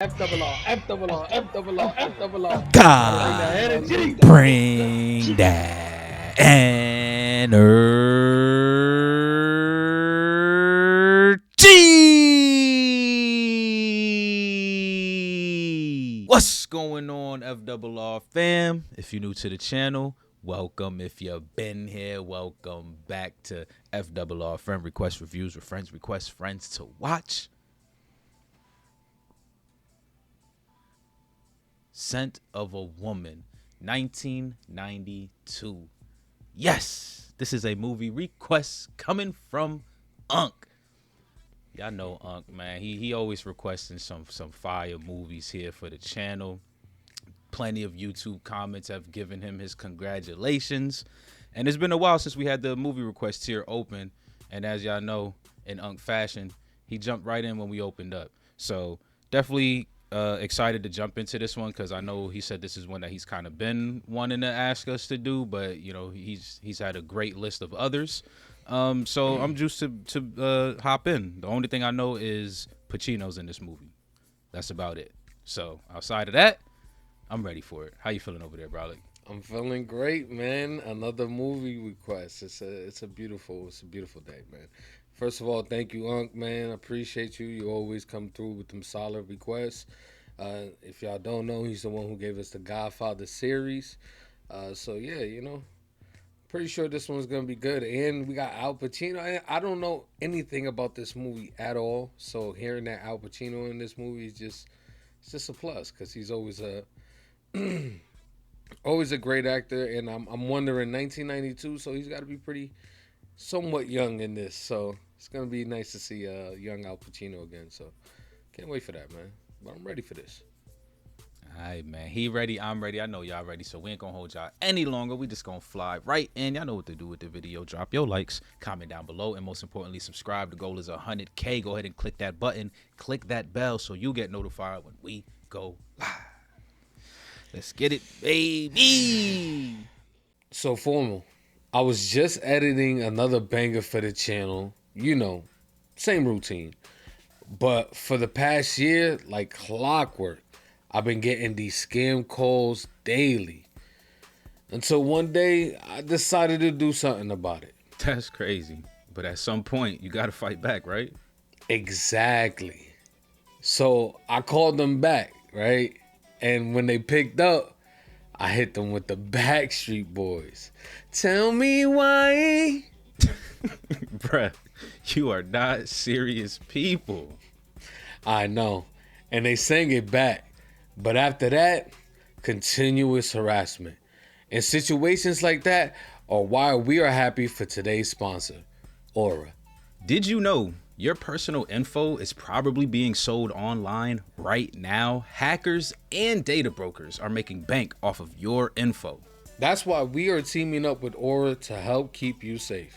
F double R, F double R, F double R, F double R. Gotta bring that God, energy. bring that energy. What's going on, FRR fam? If you're new to the channel, welcome. If you've been here, welcome back to FRR Friend Request Reviews, where friends request friends to watch. Scent of a Woman, 1992. Yes, this is a movie request coming from Unc. Y'all know Unc, man. He always requesting some fire movies here for the channel. Plenty of YouTube comments have given him his congratulations. And it's been a while since we had the movie request tier open. And as y'all know, in Unc fashion, he jumped right in when we opened up. So definitely excited to jump into this one because I know he said this is one that he's kind of been wanting to ask us to do, but you know he's had a great list of others. So I'm just to hop in. The only thing I know is Pacino's in this movie. That's about it. So outside of that, I'm ready for it. How you feeling over there, Brolic? I'm feeling great, man. Another movie request. It's a beautiful day, man. First of all, thank you, Unc, man. I appreciate you. You always come through with them solid requests. If y'all don't know, he's the one who gave us the Godfather series. So yeah, pretty sure this one's gonna be good. And we got Al Pacino. I don't know anything about this movie at all. So hearing that Al Pacino in this movie is just a plus because he's always a always a great actor. And I'm wondering 1992, so he's got to be pretty somewhat young in this. So it's gonna be nice to see young Al Pacino again. So can't wait for that, man. But I'm ready for this. All right, man. He ready. I'm ready. I know y'all ready. So we ain't going to hold y'all any longer. We just going to fly right in. Y'all know what to do with the video. Drop your likes, comment down below, and most importantly, subscribe. The goal is 100K. Go ahead and click that button. Click that bell so you get notified when we go live. Let's get it, baby. So formal. I was just editing another banger for the channel. Same routine. But for the past year, like clockwork, I've been getting these scam calls daily. Until one day, I decided to do something about it. That's crazy. But at some point, you got to fight back, right? Exactly. So I called them back, right? And when they picked up, I hit them with the Backstreet Boys. Tell me why. Bruh, you are not serious people. I know. And they sang it back. But after that, continuous harassment. And situations like that are why we are happy for today's sponsor, Aura. Did you know your personal info is probably being sold online right now? Hackers and data brokers are making bank off of your info. That's why we are teaming up with Aura to help keep you safe.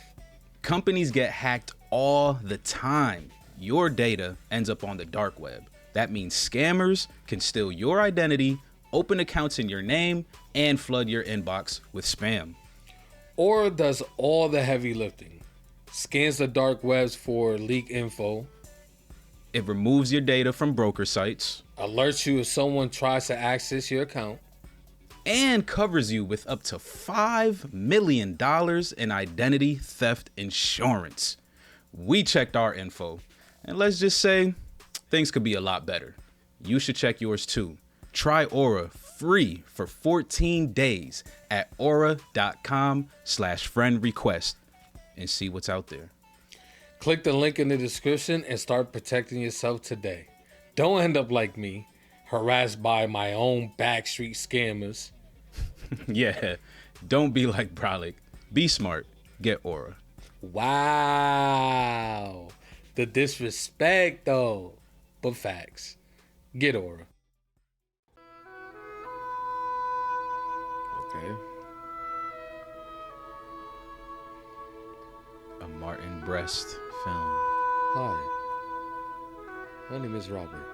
Companies get hacked all the time. Your data ends up on the dark web. That means scammers can steal your identity, open accounts in your name, and flood your inbox with spam. Aura does all the heavy lifting. Scans the dark webs for leak info. It removes your data from broker sites. Alerts you if someone tries to access your account. And covers you with up to $5 million in identity theft insurance. We checked our info, and let's just say things could be a lot better. You should check yours too. Try Aura free for 14 days at aura.com/friend request and see what's out there. Click the link in the description and start protecting yourself today. Don't end up like me, harassed by my own Backstreet scammers. Yeah, don't be like Brolic. Be smart. Get Aura. Wow. The disrespect though. But facts. Get Aura. Okay. A Martin Brest film. Hi. My name is Robert.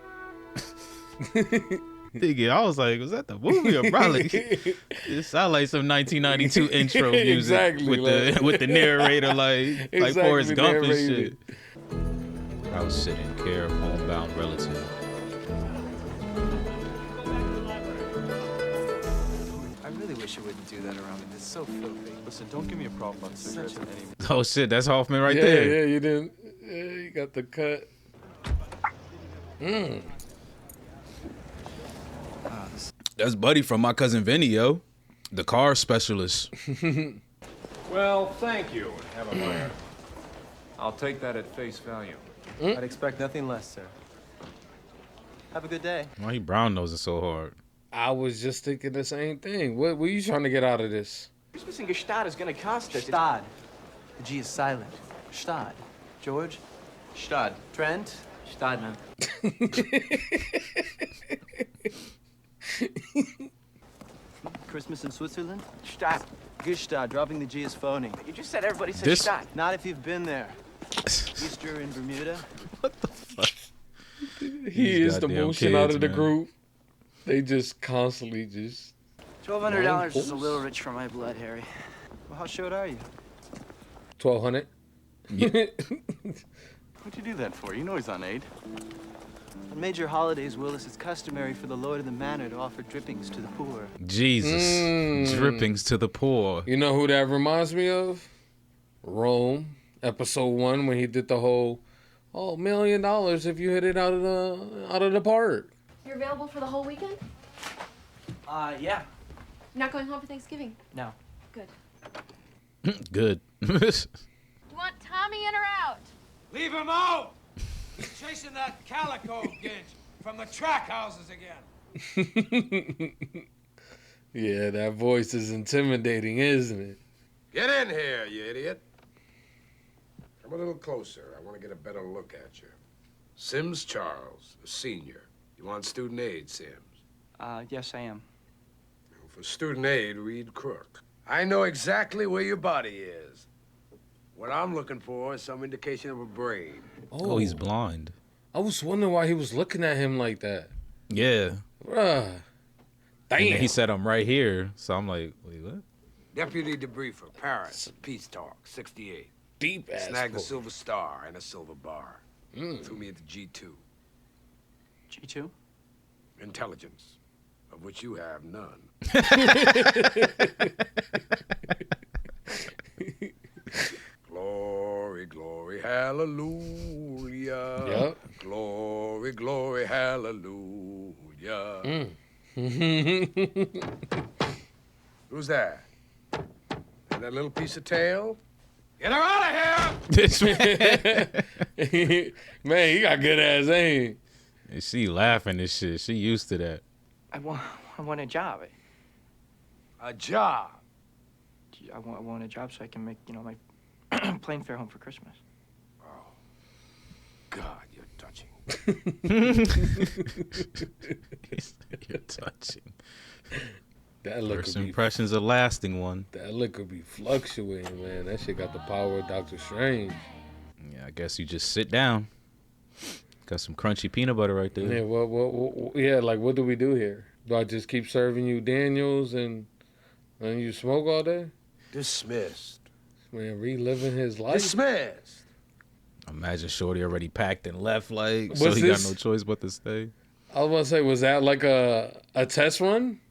Nigga, I was like, was that the movie or Brolic? It sound like some 1992 intro music Exactly, with the narrator like Exactly, Forrest Gump and narrated. shit. House sitting care of homebound relative. wish you wouldn't do that around me. It's so filthy. Listen, don't give me a problem about cigarettes in any. Oh shit, that's Hoffman right yeah, there. Yeah, you didn't. Yeah, you got the cut. That's Buddy from My Cousin Vinny, yo. The car specialist. Well, thank you, Emma Meyer. I'll take that at face value. I'd expect nothing less, sir. Have a good day. Why he brown nosing so hard? I was just thinking the same thing. What were you trying to get out of this? Christmas in Gestad is gonna cost us. Stad. The G is silent. Stad. George? Stad. Trent? Stadman. Christmas in Switzerland? Stad. Gestad. Dropping the G is phony. You just said everybody said This- Stad. Not if you've been there. Easter in Bermuda? What the fuck? He These is the goddamn motion out kids, of the man. group. They just constantly just. $1,200 is a Long little rich for my blood, Harry. Well, how short are you? 1,200. What'd you do that for? You know he's on aid. On major holidays, Willis, it's customary for the lord of the manor to offer drippings to the poor. Jesus. Drippings to the poor. You know who that reminds me of? Rome, episode 1, when he did the whole, $1 million if you hit it out of the park. You're available for the whole weekend? Yeah. You're not going home for Thanksgiving? No. Good. Good. Do you want Tommy in or out? Leave him out! Chasing that calico gidge from the track houses again. Yeah, that voice is intimidating, isn't it? Get in here, you idiot. Come a little closer. I want to get a better look at you. Sims Charles, a senior. You want student aid, Sims? Yes, I am. For student aid, read Crook. I know exactly where your body is. What I'm looking for is some indication of a brain. Oh, he's blind. I was wondering why he was looking at him like that. Yeah. Bruh. And Damn. then he said, I'm right here. So I'm like, wait, what? Deputy debriefer, Paris, Peace Talk, 68. Deep ass. Snagged a quote. silver star and a silver bar. Threw me into G2. G2? Intelligence, of which you have none. Glory, glory, hallelujah. Yep. Glory, glory, hallelujah. Who's that? And that little piece of tail? Get her out of here! This man. Man, he got good ass aim. And she laughing and shit. She used to that. I want a job. A job. I want a job so I can make, my plane fare home for Christmas. God, you're touching. You're touching. That look First could be, impression's a lasting one. that look could be fluctuating, man. That shit got the power of Doctor Strange. Yeah, I guess you just sit down. Got some crunchy peanut butter right there. Yeah, what do we do here? Do I just keep serving you Daniels and you smoke all day? Dismissed. Man, reliving his life. Dismissed. Imagine Shorty already packed and left, like, so Was he this- got no choice but to stay. I was gonna say, was that like a test run?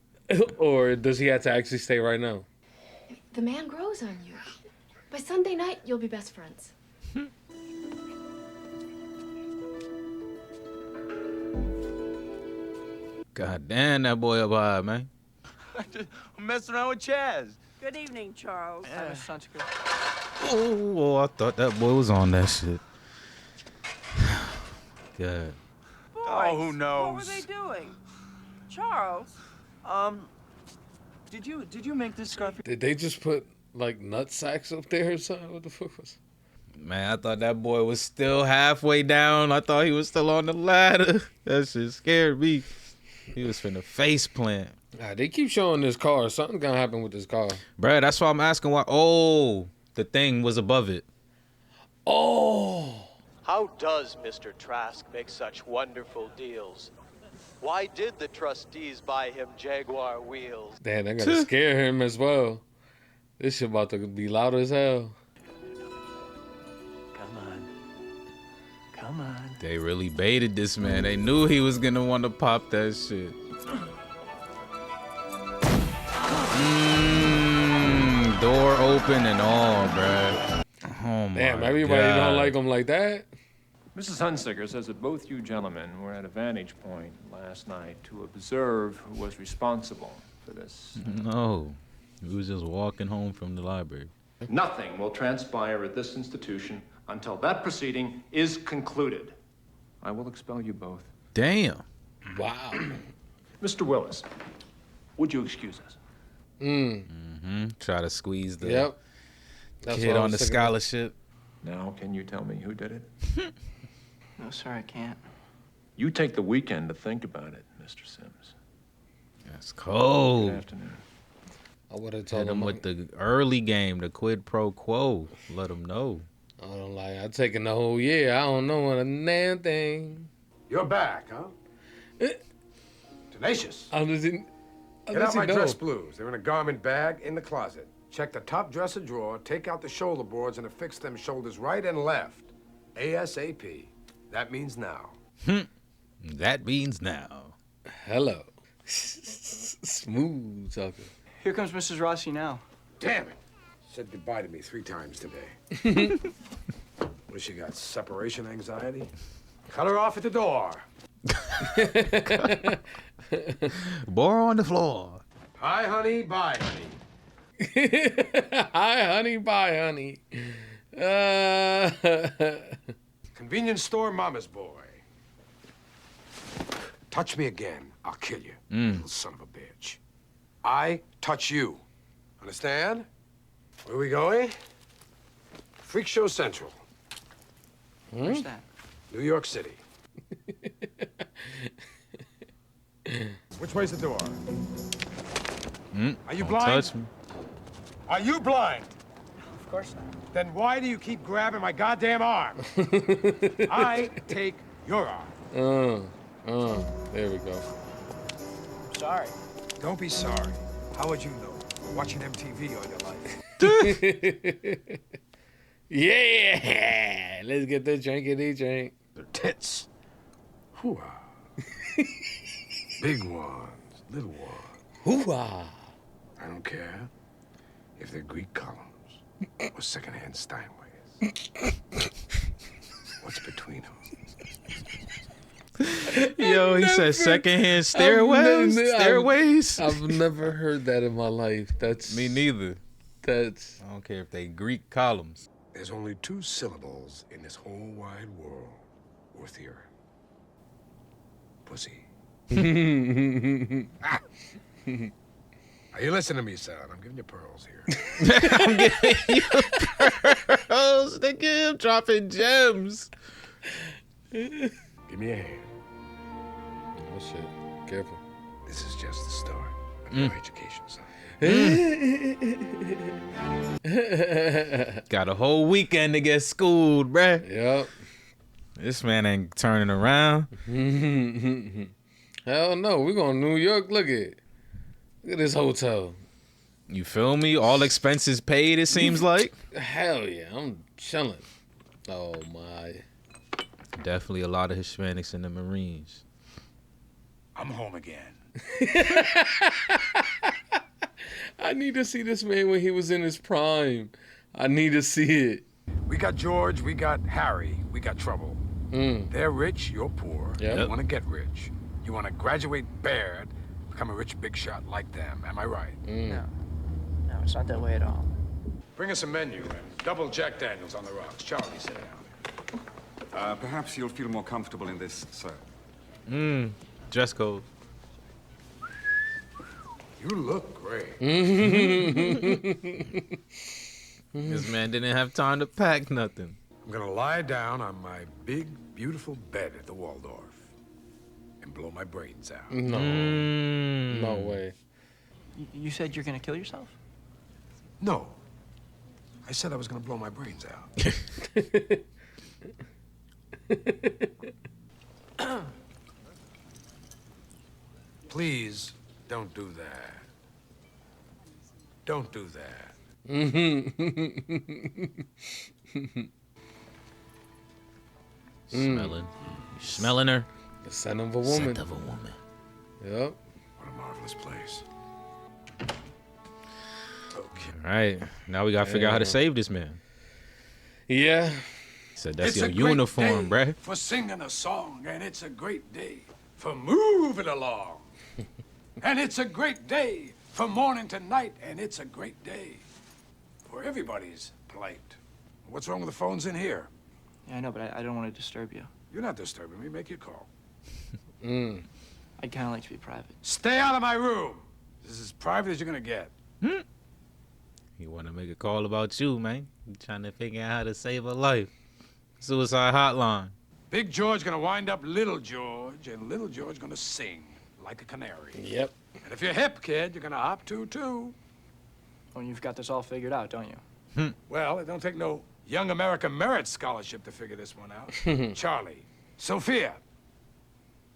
Or does he have to actually stay right now? The man grows on you. By Sunday night, you'll be best friends. God damn, that boy up high, man. I'm messing around with Chaz. Good evening, Charles. I was trying to go. Oh, I thought that boy was on that shit. God. Oh, who What knows? were they doing? Charles? Did you make this scarf? Did they just put like nut sacks up there or something? What the fuck was? Man, I thought that boy was still halfway down. I thought he was still on the ladder. That shit scared me. He was finna face plant. They keep showing this car. Something gonna happen with this car. Bruh, that's why I'm asking why. Oh, the thing was above it. Oh, How does Mr. Trask make such wonderful deals? Why did the trustees buy him Jaguar wheels? damn! They gotta scare him as well. This shit about to be loud as hell. Come on. They really baited this man. They knew he was gonna want to pop that shit. Door open and all, bruh. Oh my Damn, everybody God. don't like him like that. Mrs. Hunsaker says that both you gentlemen were at a vantage point last night to observe who was responsible for this. No, we was just walking home from the library. Nothing will transpire at this institution until that proceeding is concluded. I will expel you both. Damn. Wow. Mr. Willis, would you excuse us? Try to squeeze the Yep. That's kid what I on was the thinking. scholarship. Now, can you tell me who did it? No, sir, I can't. You take the weekend to think about it, Mr. Sims. That's Good cold. afternoon. I would have Hit told him him with the early game, the quid pro quo. Let him know. I don't like. I taking the whole year. I don't know a damn thing. You're back, huh? Tenacious. I didn't. Get out my dress blues. They're in a garment bag in the closet. Check the top dresser drawer, take out the shoulder boards, and affix them shoulders right and left. ASAP. That means now. That means now. Hello. Smooth talking. Here comes Mrs. Rossi now. Damn it. Said goodbye to me 3 times today. What, she got separation anxiety? Cut her off at the door. Bore on the floor. Hi, honey. Bye, honey. Hi, honey. Bye, honey. Convenience store mama's boy. Touch me again, I'll kill you, little son of a bitch. I touch you. Understand? Where are we going? Freak Show Central, Where's that? New York City. Which way's the door? Are you Don't blind? touch me. Are you blind? Of course not. Then why do you keep grabbing my goddamn arm? I take your arm. There we go. Sorry. Don't be sorry. How would you know? Watching MTV all your life. Yeah. Let's get the drinkity drink. They're tits. Hoo-ah. Big ones, little ones. Hoo-ah. I don't care if they're Greek columns or secondhand Steinways. What's between them? Yo, he said secondhand stairways. Stairways. I've never heard that in my life. That's Me neither. That's I don't care if they Greek columns. There's only 2 syllables in this whole wide world worth hearing. Pussy. Ah. Are you listening to me, son? I'm giving you pearls here. I'm giving you pearls, nigga. I'm dropping gems. Give me a hand. oh shit. Careful. This is just the start of your education, son. Got a whole weekend to get schooled, bruh. Yep. This man ain't turning around. Hell no. We're going to New York. Look at this hotel. You feel me? All expenses paid, it seems like. Hell yeah. I'm chilling. Oh my. Definitely a lot of Hispanics in the Marines. I'm home again. I need to see this man when he was in his prime. I need to see it. We got George, we got Harry, we got trouble. They're rich, you're poor. Yep. You want to get rich. You want to graduate Baird, become a rich big shot like them. Am I right? No. No, it's not that way at all. Bring us a menu and double Jack Daniels on the rocks. Charlie, sit down. Perhaps you'll feel more comfortable in this, sir. Dress code. You look great. This man didn't have time to pack nothing. I'm gonna lie down on my big, beautiful bed at the Waldorf and blow my brains out. No. No way. You said you're gonna kill yourself? No. I said I was gonna blow my brains out. Please don't do that. Don't do that. Smelling. You smelling her? The scent of a woman. Scent of a woman. Yep. What a marvelous place. All right, now we gotta figure out how to save this man. Yeah. He said that's It's your a great uniform, day bruh. for singing a song, and it's a great day for moving along. And it's a great day from morning to night, and it's a great day for everybody's plight. What's wrong with the phones in here? Yeah, I know, but I don't want to disturb you. You're not disturbing me. Make your call. I'd kind of like to be private. Stay out of my room. This is as private as you're gonna get. He want to make a call about you, man. He trying to figure out how to save a life. Suicide hotline. Big George gonna wind up Little George, and Little George gonna sing like a canary. Yep. And if you're hip, kid, you're gonna hop too. Oh, you've got this all figured out, don't you? Well, it don't take no Young American Merit Scholarship to figure this one out. Charlie. Sophia.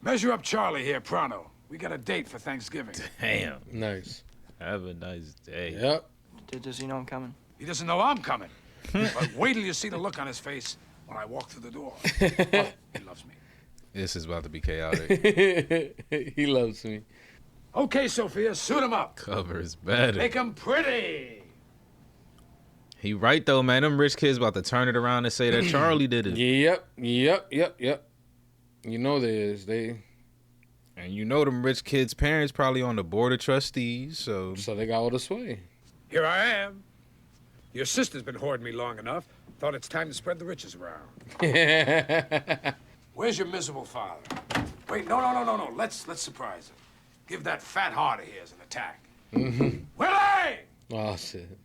Measure up Charlie here, pronto. We got a date for Thanksgiving. Damn. Nice. Have a nice day. Yep. Does he know I'm coming? He doesn't know I'm coming. But wait till you see the look on his face when I walk through the door. Oh, he loves me. This is about to be chaotic. He loves me. Okay, Sophia, suit him up. Cover is better. Make him pretty. He right though, man. Them rich kids about to turn it around and say that Charlie did it. Yep. You know there is. And you know them rich kids' parents probably on the board of trustees, so they got all the sway. Here I am. Your sister's been hoarding me long enough. Thought it's time to spread the riches around. Where's your miserable father? Wait, no. Let's surprise him. Give that fat heart of his an attack. Willie! Oh shit.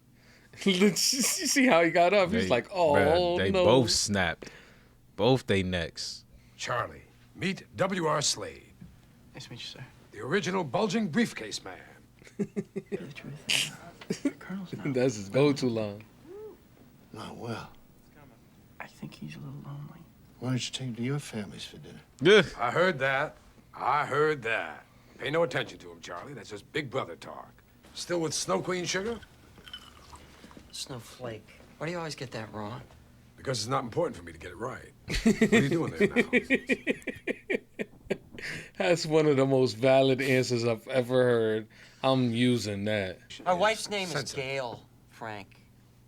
You see how he got up? He's like, oh bruh, they no. both snapped. Both they necks. Charlie, meet W.R. Slade. Nice to meet you, sir. The original bulging briefcase man. Tell the truth. Colonel's not. That's his go-to line. Not well. I think he's a little lonely. Why don't you take him to your families for dinner? Yeah. I heard that. Pay no attention to him, Charlie. That's just big brother talk. Still with Snow Queen sugar? Snowflake. Why do you always get that wrong? Because it's not important for me to get it right. What are you doing there now? That's one of the most valid answers I've ever heard. I'm using that. My wife's name is Gail, Frank.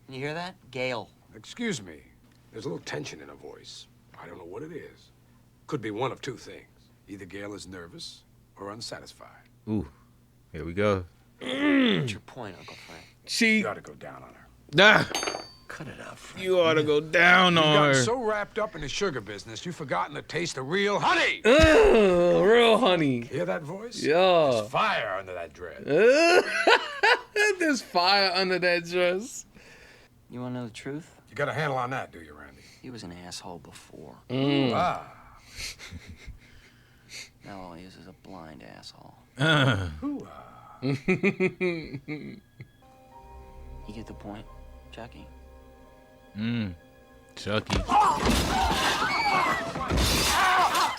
Can you hear that? Gail. Excuse me. There's a little tension in her voice. I don't know what it is. Could be one of two things. Either Gail is nervous or unsatisfied. Ooh, here we go. What's your point, Uncle Frank? You ought to go down on her. Ah, Cut it out, Frank. you ought to go down You've on gotten her. so wrapped up in the sugar business, you've forgotten the taste of real honey. Real honey. Hear that voice? Yeah. There's fire under that dress. There's fire under that dress. You want to know the truth? You got a handle on that, do you, Randy? He was an asshole before. Ah. Now all he is a blind asshole. You get the point, Chucky? Chucky.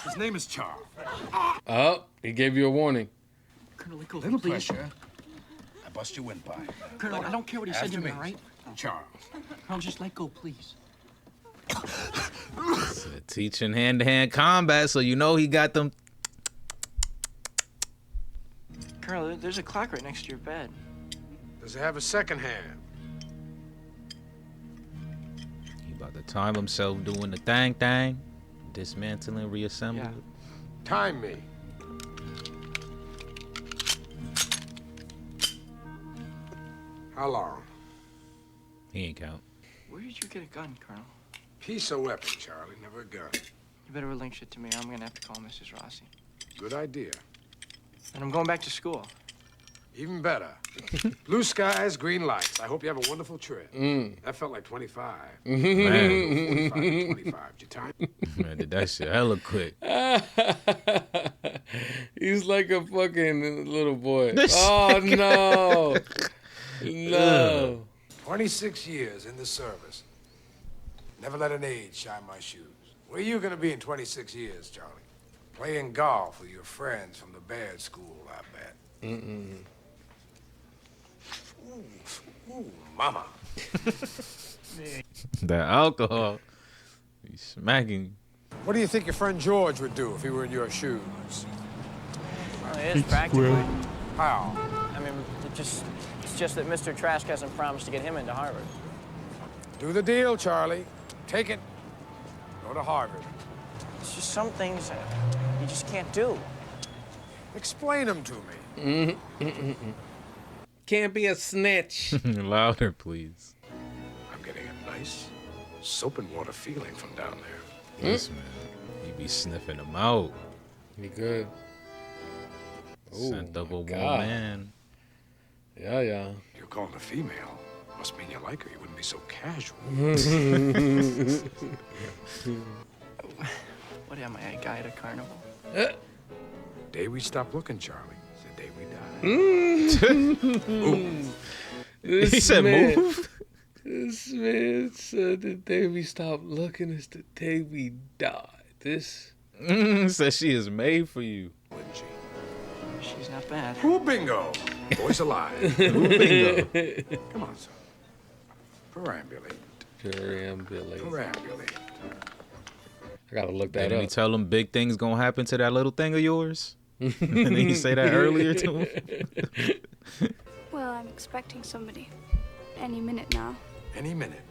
His name is Charles. Oh, he gave you a warning. Colonel, let go, Little please. pressure. I bust your windpipe. Colonel, I don't care what he said to me, all right? Charles. Colonel, just let go, please. Teaching hand-to-hand combat, so you know he got them. Colonel, there's a clock right next to your bed. Does it have a second hand? He about to time himself doing the thing, dismantling, reassembling. Yeah. Time me. How long? He ain't count. Where did you get a gun, Colonel? Piece of weapon, Charlie. Never a gun. You better relinquish it to me, or I'm gonna have to call Mrs. Rossi. Good idea. And I'm going back to school. Even better. Blue skies, green lights. I hope you have a wonderful trip. That felt like 25. Man. 45, 25. Did you time? Man, did that shit hella quick. He's like a fucking little boy. Oh no. No. 26 years in the service. Never let an age shine my shoes. Where are you gonna be in 26 years, Charlie? Playing golf with your friends from the Baird School, I bet. Ooh, mama. That alcohol. He's smacking. What do you think your friend George would do if he were in your shoes? Well, it is practically. How? I mean, mean, it's just that Mr. Trask hasn't promised to get him into Harvard. Do the deal, Charlie. Take it. Go to Harvard. It's just some things you just can't do. Explain them to me. Can't be a snitch. Louder, please. I'm getting a nice soap and water feeling from down there. Yes, man. You be sniffing them out. You good? Scent of a God. woman. Yeah, yeah. You're calling a female. Must mean you like her. You wouldn't be so casual. What am I, a guy at a carnival? Day we stop looking, Charlie. It's the day we die. This He said man- move. This man said the day we stop looking is the day we die. This Says she is made for you. Wouldn't she? She's not bad. Ooh, bingo. Boy's alive. Ooh, bingo. Come on, son. Perambulate. perambulate. Perambulate. I gotta look that Didn't he up. tell him big things gonna happen to that little thing of yours? Didn't he say that earlier to him? Well, I'm expecting somebody any minute now. Any minute.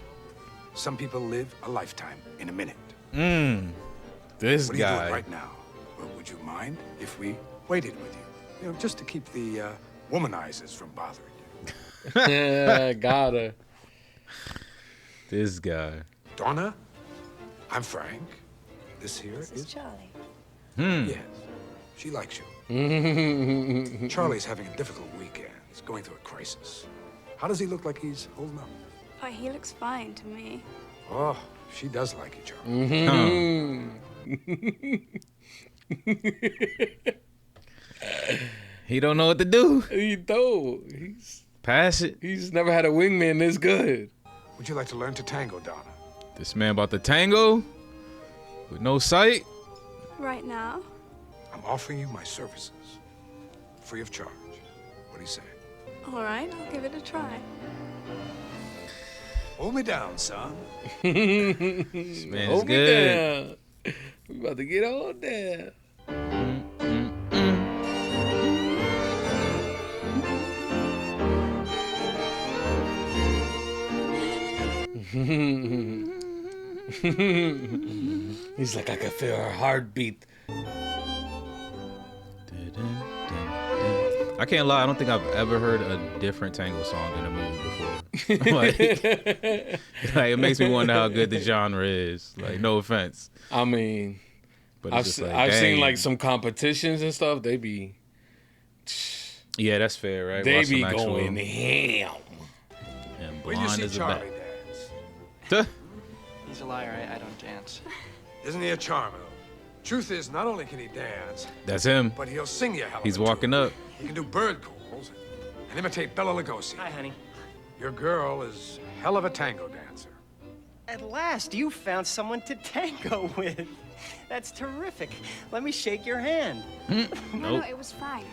Some people live a lifetime in a minute. This What are you doing guy. right now? Well, would you mind if we waited with you? You know, just to keep the womanizers from bothering you. Got her. This guy. Donna, I'm Frank. This here This is Charlie. Yes, she likes you. Charlie's having a difficult weekend. He's going through a crisis. How does he look like he's holding up? Oh, he looks fine to me. Oh, she does like you, Charlie. He don't know what to do. He don't. Pass it. He's never had a wingman this good. Would you like to learn to tango, Donna? This man about to tango with no sight. Right now? I'm offering you my services, free of charge. What do you say? All right, I'll give it a try. Hold me down, son. This man's Hold me good. down. We about to get on there. He's like, I can feel her heartbeat. I can't lie. I don't think I've ever heard a different tango song in a movie before. like it makes me wonder how good the genre is. Like, no offense. I mean, But I've, it's just like, I've seen dang. like some competitions and stuff. They be Yeah, that's fair, right? they Watch be some actual- going ham. And When you blonde see as a Charlie bat. dance, He's a liar. I don't dance. isn't he a charmer? Truth is, not only can he dance, That's him. but he'll sing you a hell of He's a tune. walking up. He can do bird calls and imitate Bela Lugosi. Hi, honey. Your girl is hell of a tango dancer. At last, you found someone to tango with. That's terrific. Let me shake your hand. No, it was Frank.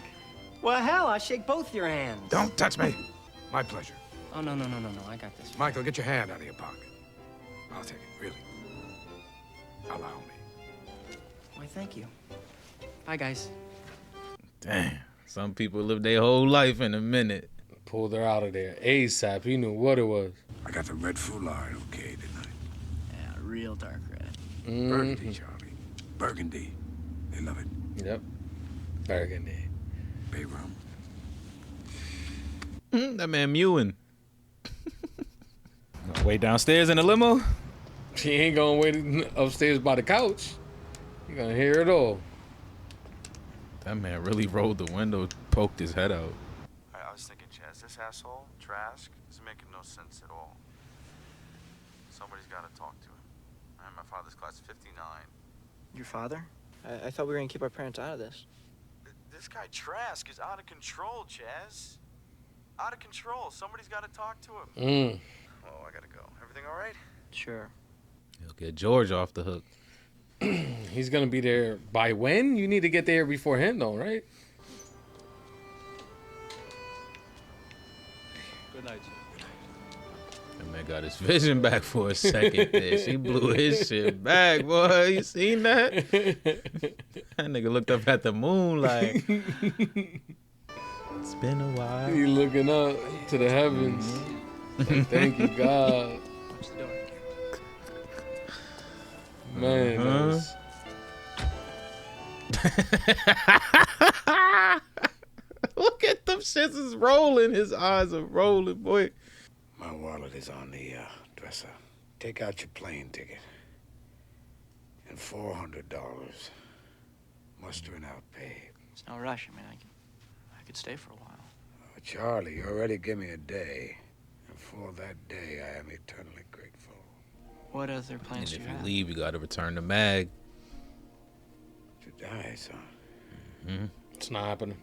Well, hell, I'll shake both your hands. Don't touch me. My pleasure. Oh, no. I got this. Michael, get your hand out of your pocket. I'll take it, really. Allow me. Why, thank you. Bye, guys. Damn. Some people live their whole life in a minute. Pulled her out of there ASAP. He knew what it was. I got the red foulard, okay, didn't I? Yeah, real dark red. Burgundy, Charlie. Burgundy. They love it. Yep. Burgundy. Bay rum. That man mewing. Way downstairs in the limo. She ain't gonna wait upstairs by the couch. You gonna hear it all. That man really rolled the window, poked his head out. I was thinking, Chaz, this asshole, Trask, is making no sense at all. Somebody's got to talk to him. I'm my father's class 59. Your father? I thought we were gonna keep our parents out of this. This guy Trask is out of control, Chaz. Out of control. Somebody's got to talk to him. Oh, I gotta go. Everything all right? Sure. He'll get George off the hook. He's gonna be there by when? You need to get there before him, though, right? Good night, sir. That man got his vision back for a second there. She blew his shit back, boy. You seen that? That nigga looked up at the moon like... It's been a while. He looking up to the heavens. Like, thank you, God. Watch the door. Man, that was... Look at them shits is rolling. His eyes are rolling, boy. My wallet is on the dresser. Take out your plane ticket. And $400. Mustering out paid. It's no rush. I mean, I could stay for a while. Oh, Charlie, you already give me a day. And for that day, I am eternally grateful. What other And plans if do you you have? leave, you gotta return the mag. To die, son. Mm-hmm. It's not happening.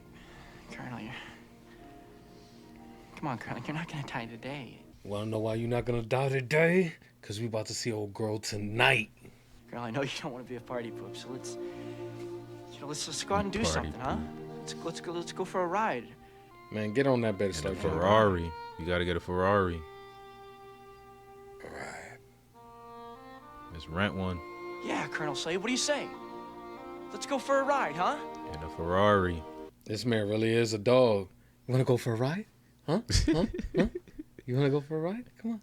Colonel, come on, Colonel. You're not gonna die today. Wanna know why you're not gonna die today? Cause we about to see old girl tonight. Colonel, I know you don't want to be a party poop, so let's just go out and do something, huh? Let's go for a ride. Man, get on that bed and And a start driving. Ferrari. You gotta get a Ferrari. Right. Let's rent one. Yeah, Colonel Slade. What do you say? Let's go for a ride, huh? And a Ferrari. This man really is a dog. You wanna go for a ride? Huh? Huh? Huh? You wanna go for a ride? Come on.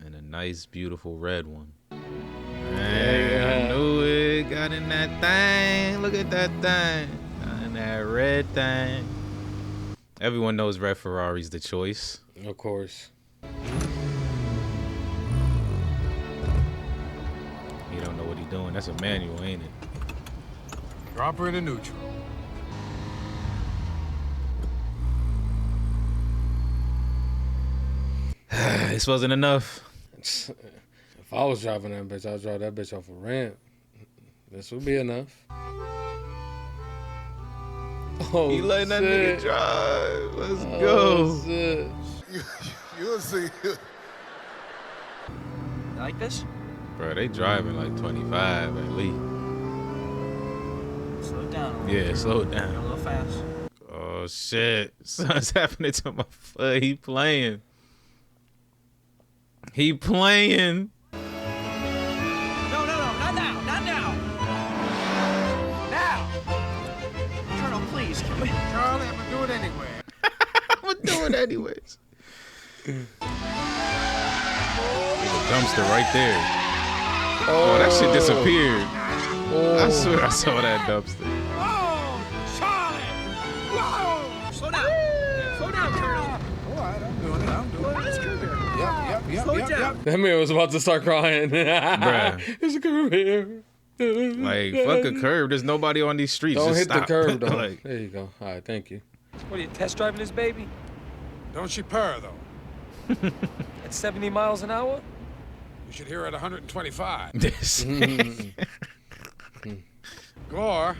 And a nice, beautiful red one. Yeah. I knew it. Got in that thing. Look at that thing. Got in that red thing. Everyone knows red Ferrari's the choice. Of course. You don't know what he's doing. That's a manual, ain't it? Drop her into neutral. This wasn't enough. If I was driving that bitch, I'd drive that bitch off a ramp. This would be enough. Oh, He letting that shit. nigga drive. Let's Oh, go. shit. You'll see. You like this? Bro, they driving like 25 at least. Slow down. Yeah, slow You're a down. little fast. Oh, shit. Something's happening to my foot. He playing. He playing. No, not now, not now. Now. Colonel, please. Can we... Charlie, I'm gonna do it anyway. I'm gonna do it anyways. There's a dumpster right there. Oh, that shit disappeared. I swear I saw that dumpster. Whoa! Charlie! Whoa! Slow down. Slow down, Colonel. All right, I'm doing it. Let's go there. Yep. That man was about to start crying. Bruh. There's a curve here. Like, fuck a curb. There's nobody on these streets. Don't Just hit the stop. curb, though. Like, There you go. All right, thank you. What are you test driving this baby? Don't she purr, though? At 70 miles an hour? You should hear her at 125. this. Gore,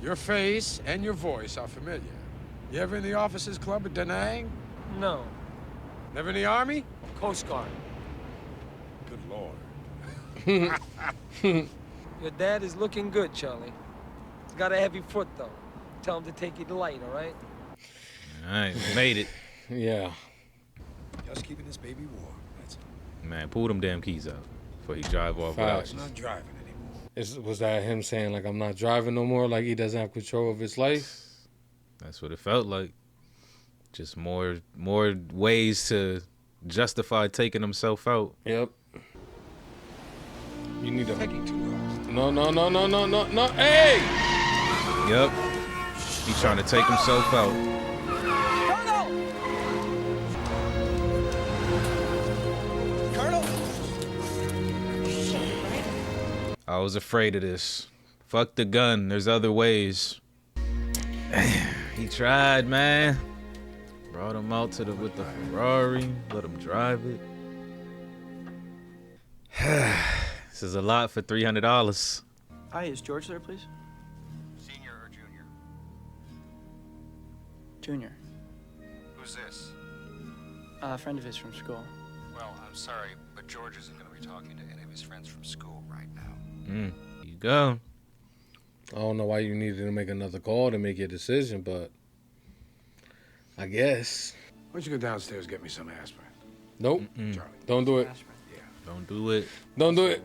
your face and your voice are familiar. You ever in the officers club at Da Nang? No. Never in the army? Coast Guard. Good Lord. Your dad is looking good, Charlie. He's got a heavy foot, though. Tell him to take it light, all right? All right, made it. Yeah. Just keeping this baby warm. That's all. Man, pull them damn keys out before he drive off Facts. without you. Not driving anymore. Was that him saying, like, I'm not driving no more? Like, he doesn't have control of his life? That's what it felt like. Just more ways to justify taking himself out. Yep. You need a... Taking too long. No. Hey! Yep. He's trying to take himself out. Colonel! I was afraid of this. Fuck the gun. There's other ways. He tried, man. Brought him out with the Ferrari. Let him drive it. This is a lot for $300. Hi, is George there, please? Senior or junior? Junior. Who's this? A friend of his from school. Well, I'm sorry, but George isn't going to be talking to any of his friends from school right now. Here you go. I don't know why you needed to make another call to make your decision, but I guess. Why don't you go downstairs and get me some aspirin? Nope. Charlie. Don't do it. Don't do it. Don't do it.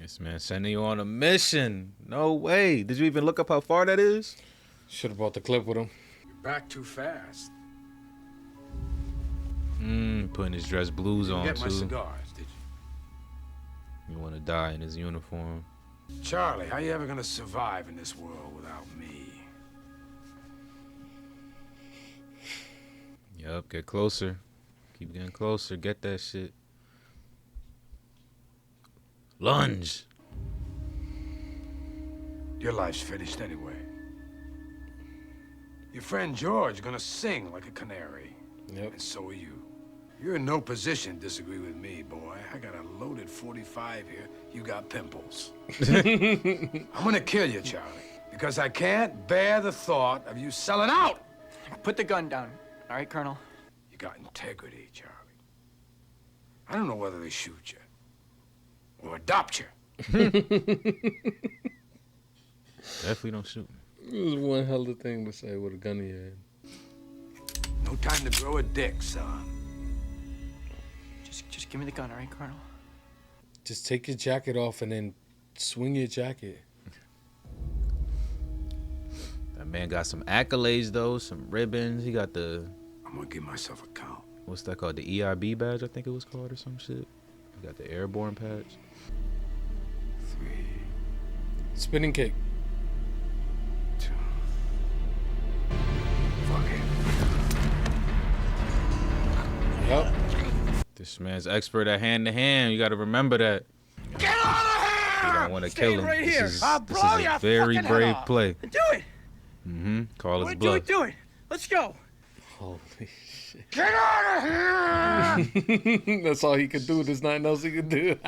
This man sending you on a mission. No way. Did you even look up how far that is? Should have brought the clip with him. You're back too fast. Putting his dress blues on, Get my too. cigars, did you? You want to die in his uniform. Charlie, how you ever gonna survive in this world without me? Yup, get closer. Keep getting closer. Get that shit. Lunge. Your life's finished anyway. Your friend George gonna sing like a canary. Yep. And so are you. You're in no position to disagree with me, boy. I got a loaded 45 here. You got pimples. I'm gonna kill you, Charlie, because I can't bear the thought of you selling out. Put the gun down. All right, Colonel? You got integrity, Charlie. I don't know whether they shoot you or adopt you. Definitely don't shoot. It was one hell of a thing to say with a gun in your head. No time to grow a dick, son. Just give me the gun, all right, Colonel? Just take your jacket off and then swing your jacket. That man got some accolades, though. Some ribbons. He got the... I'm gonna give myself a count. What's that called? The EIB badge, I think it was called, or some shit. He got the airborne patch. 3. Spinning cake. 2. Fuck it. Yep. This man's expert at hand-to-hand. You got to remember that. Get out of here! You don't want to kill him. Right here. This is I'll blow a your very fucking brave head off. play. Do it. Call his Do bluff. it, do it. Let's go. Holy shit. Get out of here! That's all he could do. There's nothing else he could do.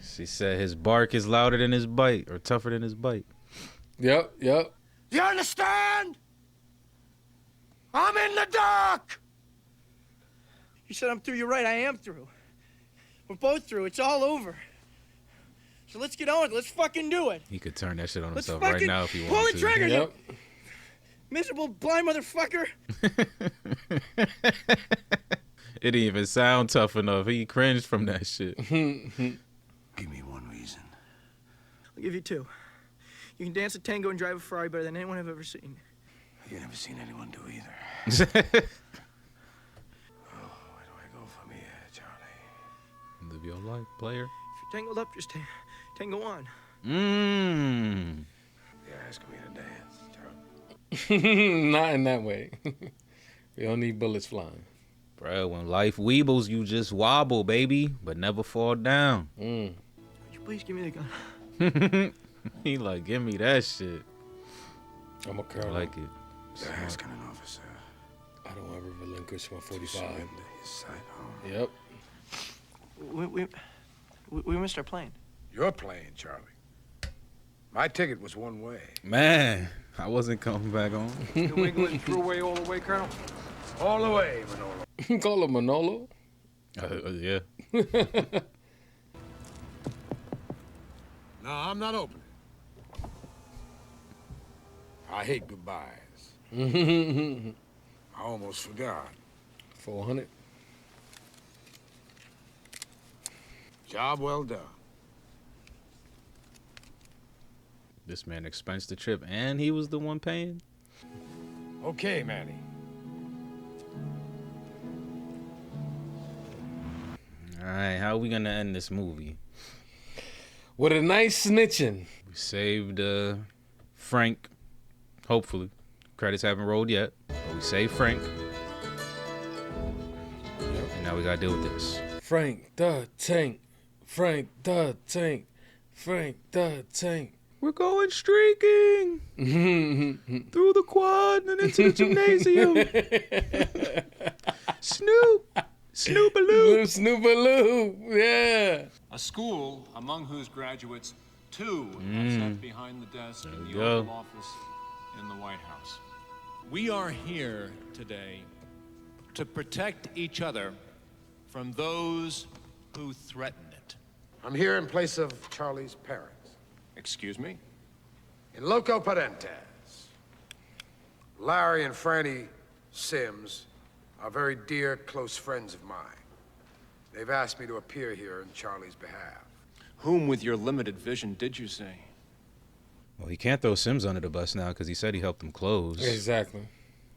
She said his bark is louder than his bite, or tougher than his bite. Yep. You understand? I'm in the dark! You said I'm through, you're right, I am through. We're both through, it's all over. So let's get on it, let's fucking do it. He could turn that shit on Let's himself right fucking now if he pull wanted the to. trigger, Yep. you miserable blind motherfucker. It didn't even sound tough enough. He cringed from that shit. Give me one reason. I'll give you 2. You can dance a tango and drive a Ferrari better than anyone I've ever seen. You never seen anyone do either. Where do I go from here, Charlie? Live your life, player. If you're tangled up, just tango on. You're asking me to dance, Charlie. Not in that way. We don't need bullets flying. Bro, when life weebles, you just wobble, baby, but never fall down. Would you please give me the gun? He like, give me that shit. I'm a colonel. I like it. You're asking an officer. I don't ever relinquish my 45. Surrender his sight home. Yep. We missed our plane. Your plane, Charlie. My ticket was one way. Man, I wasn't coming back on. New England throughway all the way, Colonel? All the way, Manolo. Call him Manolo. Yeah. No, I'm not opening. I hate goodbyes. I almost forgot. 400. Job well done. This man expensed the trip, and he was the one paying. Okay, Manny. All right, how are we gonna end this movie? With a nice snitching. We saved Frank. Hopefully, credits haven't rolled yet, but we saved Frank. And now we gotta deal with this. Frank the Tank. Frank the Tank. Frank the Tank. We're going streaking through the quad and into the gymnasium. Snoop-a-loop. Snoop-a-loop, yeah. A school among whose graduates 2 have sat behind the desk in the Oval Office in the White House. We are here today to protect each other from those who threaten it. I'm here in place of Charlie's parents. Excuse me? In loco parentes. Larry and Franny Sims are very dear, close friends of mine. They've asked me to appear here in Charlie's behalf. Whom with your limited vision did you say? Well, he can't throw Sims under the bus now because he said he helped him close. Exactly.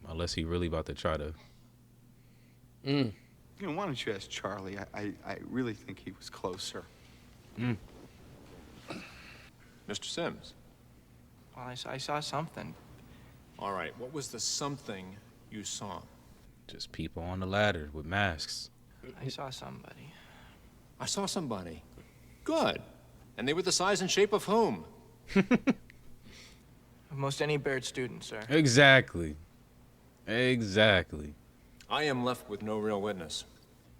Unless he really about to try to. You know, why don't you ask Charlie? I really think he was closer. Mr. Sims. Well, I saw something. All right, what was the something you saw? Just people on the ladder with masks. I saw somebody. I saw somebody. Good. And they were the size and shape of whom? Most any Baird student, sir. Exactly. Exactly. I am left with no real witness.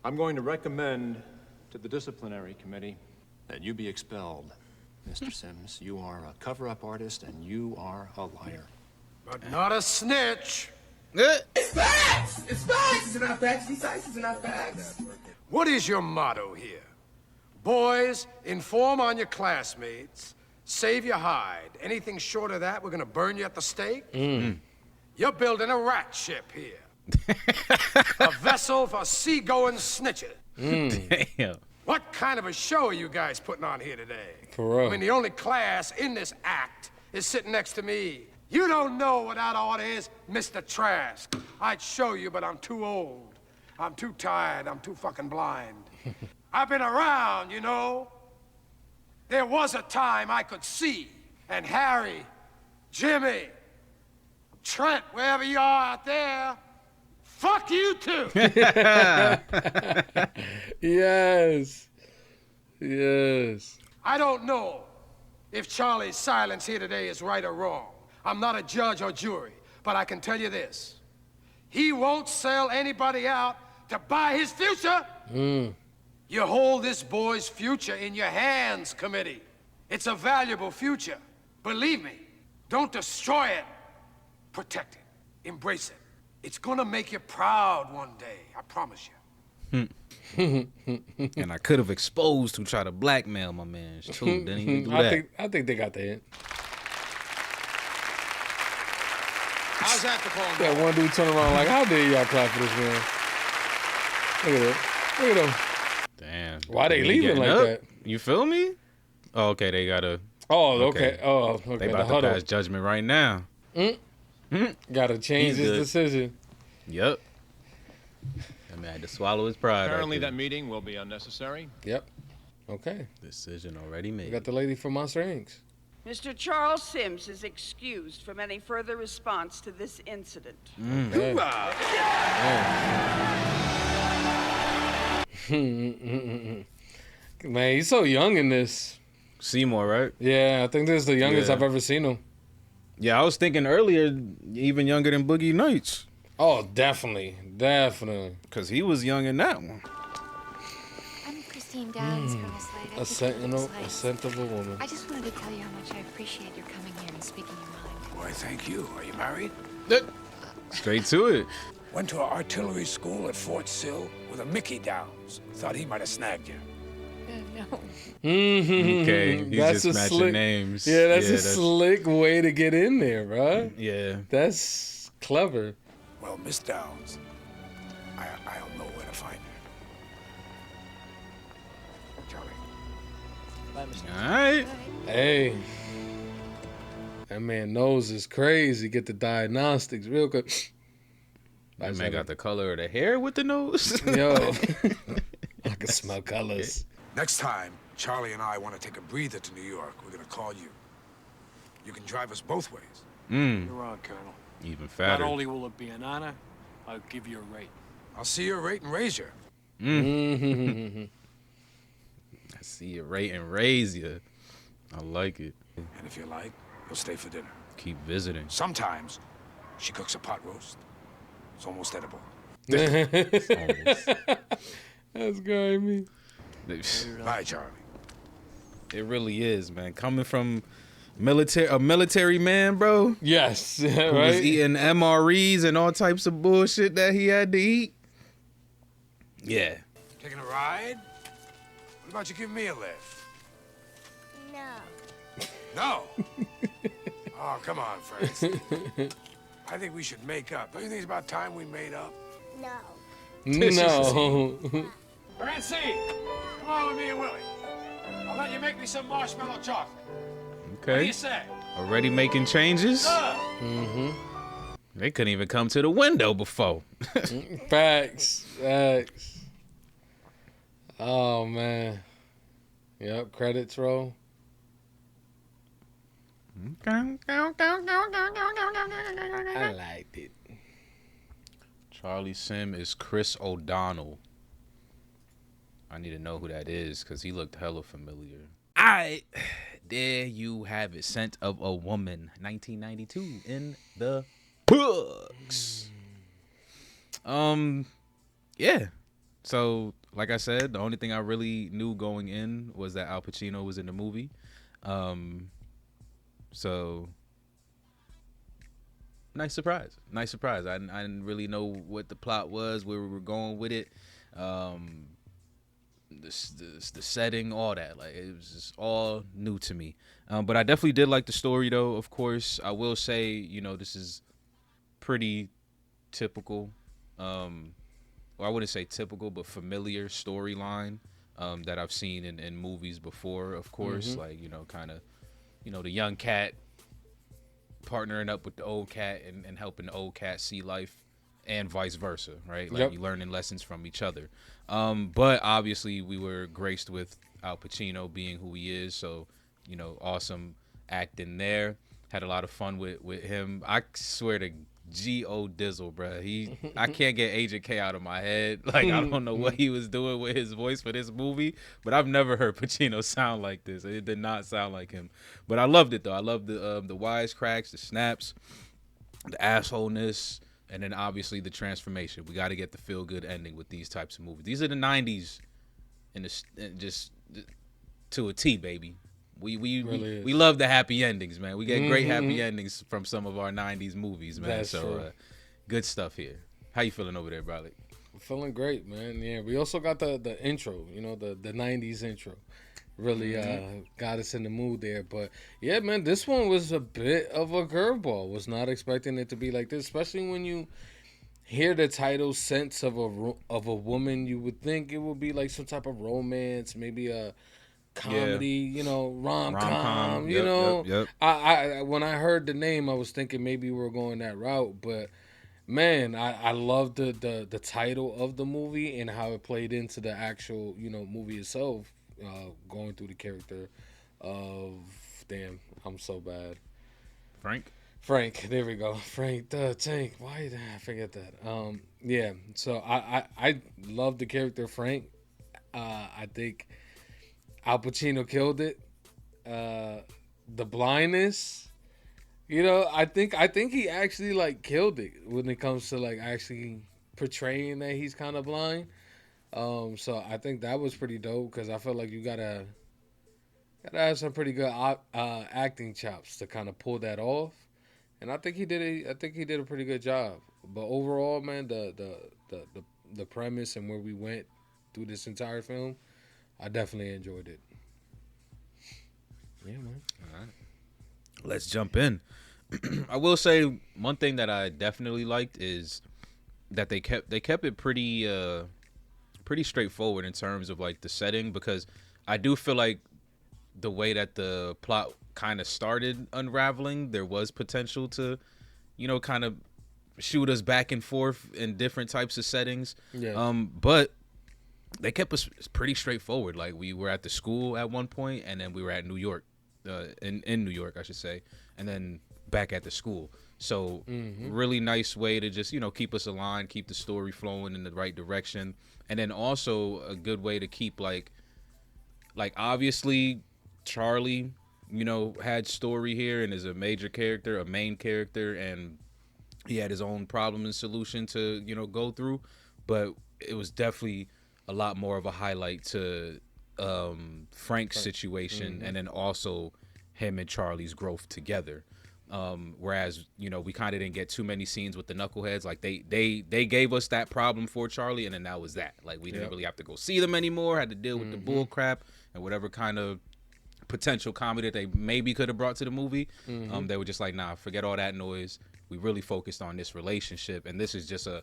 I'm going to recommend to the disciplinary committee that you be expelled. Mr. Sims, you are a cover-up artist and you are a liar. But not a snitch. It's facts! It's facts! It's not facts. These facts are not facts. What is your motto here? Boys, inform on your classmates. Save your hide. Anything short of that, we're gonna burn you at the stake? You're building a rat ship here. A vessel for seagoing snitches. Damn. What kind of a show are you guys putting on here today? For real. I mean, the only class in this act is sitting next to me. You don't know what that order is, Mr. Trask. I'd show you, but I'm too old. I'm too tired. I'm too fucking blind. I've been around, you know. There was a time I could see, and Harry, Jimmy, Trent, wherever you are out there, fuck you too. Yes. Yes. I don't know if Charlie's silence here today is right or wrong. I'm not a judge or jury, but I can tell you this. He won't sell anybody out to buy his future. You hold this boy's future in your hands, committee. It's a valuable future. Believe me, don't destroy it. Protect it. Embrace it. It's gonna make you proud one day, I promise you. And I could have exposed who tried to blackmail my man too. Didn't even do that. I think they got the hint. How's that the phone? That one dude turn around like, how dare y'all clap for this man? Look at that. Look at them. Damn. Why they Really leaving getting like up? that? You feel me? Oh, okay, they gotta. Oh, okay. Oh, okay. They the about to huddle. pass judgment right now. Gotta change He's his good. decision. Yep. That man had to swallow his pride. Apparently right that meeting will be unnecessary. Yep. Okay. Decision already made. We got the lady from Monster Inc. Mr. Charles Sims is excused from any further response to this incident. Okay. Man, he's so young in this. Seymour, right? Yeah, I think this is the youngest Yeah. I've ever seen him. Yeah, I was thinking earlier, even younger than Boogie Nights. Oh, definitely. Definitely. Because he was young in that one. I'm Christine Downs from this lady. A sentinel, a scent of a woman. I just wanted to tell you how much I appreciate your coming here and speaking your mind. Why, thank you. Are you married? Straight to it. Went to an artillery school at Fort Sill with a Mickey Downs. Thought he might have snagged you. No. Okay, he's That's just a matching slick, names. Yeah, that's a slick way to get in there, bro. Yeah. That's clever. Well, Miss Downs, I'll know where to find her. Charlie. Bye, Mr. All right. Hey. That man nose is crazy. Get the diagnostics real quick. That man got the color of the hair with the nose. Yo. I can smell colors. Next time, Charlie and I want to take a breather to New York, we're going to call you. You can drive us both ways. You're on, Colonel. Even Not fatter. only will it be an honor, I'll give you a rate. I'll see your rate and raise you. I see you rate and raise you. I like it. And if you like, you'll stay for dinner. Keep visiting. Sometimes she cooks a pot roast. It's almost edible. That's grimy. Bye, Charlie. It really is, man. Coming from a military man, bro. Yes, Who right. was eating MREs and all types of bullshit that he had to eat. Yeah. Taking a ride? What about you giving me a lift? No. No? Oh, come on, Francie. I think we should make up. Don't you think it's about time we made up? No. No. Francie, come on with me and Willie. about you make me some marshmallow chocolate? Okay. What do you say? Already making changes. Mm-hmm. They couldn't even come to the window before. Facts. Oh man. Yep. Credits roll. I liked it. Charlie Sim is Chris O'Donnell. I need to know who that is because he looked hella familiar. All right. There you have it. Scent of a Woman, 1992 in the books. Yeah. So, like I said, the only thing I really knew going in was that Al Pacino was in the movie. So nice surprise. I didn't really know what the plot was, where we were going with it. The setting, all that, like it was just all new to me. But I definitely did like the story, though. Of course, I will say, this is pretty typical. Well, I wouldn't say typical, but familiar storyline that I've seen in movies before. Of course, like kind of, the young cat partnering up with the old cat and helping the old cat see life, and vice versa, right? Like you learning lessons from each other. But obviously we were graced with Al Pacino being who he is, so awesome acting there. Had a lot of fun with him. I swear to G.O. Dizzle, bruh. I can't get Agent K out of my head. Like, I don't know what he was doing with his voice for this movie, but I've never heard Pacino sound like this. It did not sound like him. But I loved it, though. I loved the wisecracks, the snaps, the assholeness, and then obviously the transformation. We got to get the feel-good ending with these types of movies. These are the 90s just to a T, baby. We love the happy endings, man. We get great happy endings from some of our 90s movies, man. That's so true. Good stuff here. How you feeling over there, Bradley? Feeling great, man. Yeah, we also got the intro, the 90s intro. Really got us in the mood there. But yeah, man, this one was a bit of a curveball. Was not expecting it to be like this, especially when you hear the title "Sense of a Woman." You would think it would be like some type of romance, maybe a comedy, rom-com, Yep. I when I heard the name, I was thinking maybe we were going that route, but man, I love the title of the movie and how it played into the actual, movie itself, going through the character of, damn, I'm so bad. Frank, there we go. Frank the Tank. Why did I forget that? Yeah, so I love the character Frank. I think Al Pacino killed it. The blindness, I think he actually like killed it when it comes to like actually portraying that he's kind of blind. So I think that was pretty dope because I feel like you gotta have some pretty good acting chops to kind of pull that off. And I think he did a pretty good job. But overall, man, the premise and where we went through this entire film, I definitely enjoyed it. Yeah, man. All right. Let's jump in. I will say one thing that I definitely liked is that they kept it pretty straightforward in terms of like the setting, because I do feel like the way that the plot kind of started unraveling, there was potential to, kind of shoot us back and forth in different types of settings. Yeah. But they kept us pretty straightforward. Like we were at the school at one point, and then we were at New York, in New York, I should say, and then back at the school. So really nice way to just, keep us aligned, keep the story flowing in the right direction. And then also a good way to keep like obviously Charlie, had story here and is a major character, a main character, and he had his own problem and solution to, go through. But it was definitely a lot more of a highlight to Frank's situation, and then also him and Charlie's growth together. Whereas, we kind of didn't get too many scenes with the knuckleheads. Like they gave us that problem for Charlie, and then that was that. Like we didn't really have to go see them anymore. Had to deal with the bull crap and whatever kind of potential comedy that they maybe could have brought to the movie. They were just like, nah, forget all that noise. We really focused on this relationship, and this is just a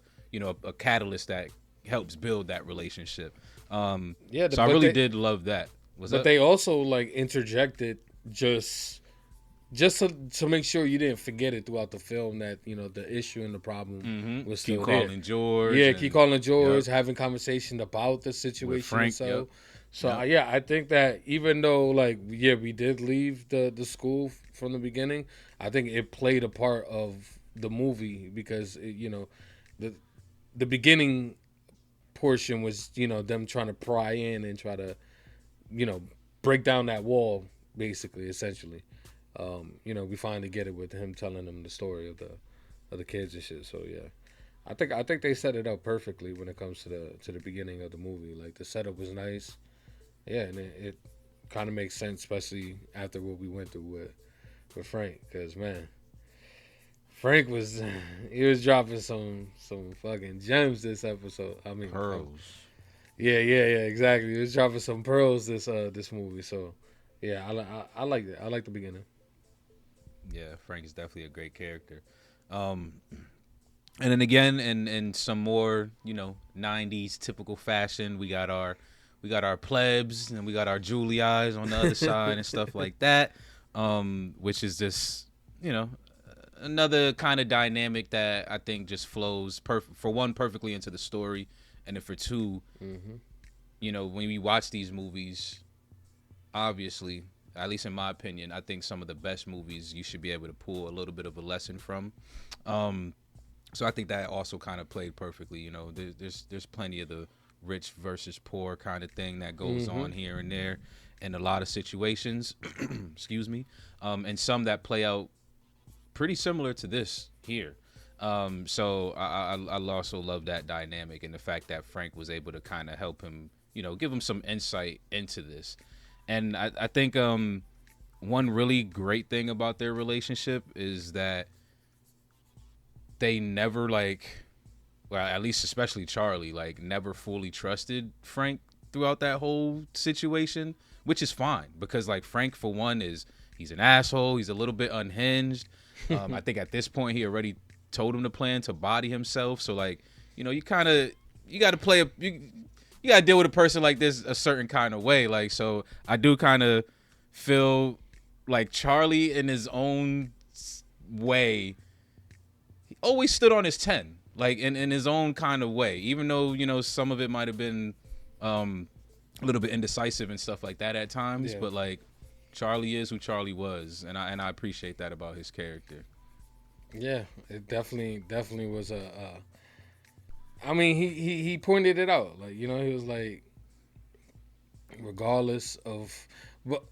catalyst that helps build that relationship. So I really did love that. But they also like interjected just to make sure you didn't forget it throughout the film that the issue and the problem was still keep there. calling George. Yeah, keep calling George, having conversation about the situation. Frank, So I think that even though we did leave the school from the beginning, I think it played a part of the movie because the beginning portion was them trying to pry in and try to break down that wall, basically, essentially. We finally get it with him telling them the story of the kids and shit. So yeah, I think they set it up perfectly when it comes to the beginning of the movie. Like the setup was nice, yeah, and it kind of makes sense, especially after what we went through with Frank, because man, Frank was dropping some fucking gems this episode. I mean pearls. Yeah, exactly. He was dropping some pearls this movie. So yeah, I like it. I like the beginning. Yeah, Frank is definitely a great character. And then again, in some more 90s typical fashion, we got our plebs and we got our Julias on the other side and stuff like that, which is just another kind of dynamic that I think just flows for one perfectly into the story, and then for two, when we watch these movies, obviously, at least in my opinion, I think some of the best movies you should be able to pull a little bit of a lesson from. So I think that also kind of played perfectly. There's plenty of the rich versus poor kind of thing that goes on here and there in a lot of situations. Excuse me. And some that play out pretty similar to this here. So I also love that dynamic and the fact that Frank was able to kind of help him, give him some insight into this. And I think one really great thing about their relationship is that they never at least especially Charlie, never fully trusted Frank throughout that whole situation, which is fine because Frank, for one, he's an asshole. He's a little bit unhinged. I think at this point he already told him the plan to body himself. So you got to you gotta deal with a person like this a certain kind of way. So I do kind of feel like Charlie, in his own way, he always stood on his 10, in his own kind of way, even though some of it might have been a little bit indecisive and stuff like that at times. Yeah. But Charlie is who Charlie was, and I appreciate that about his character. Yeah, it definitely was I mean, he pointed it out. He was like, regardless of what.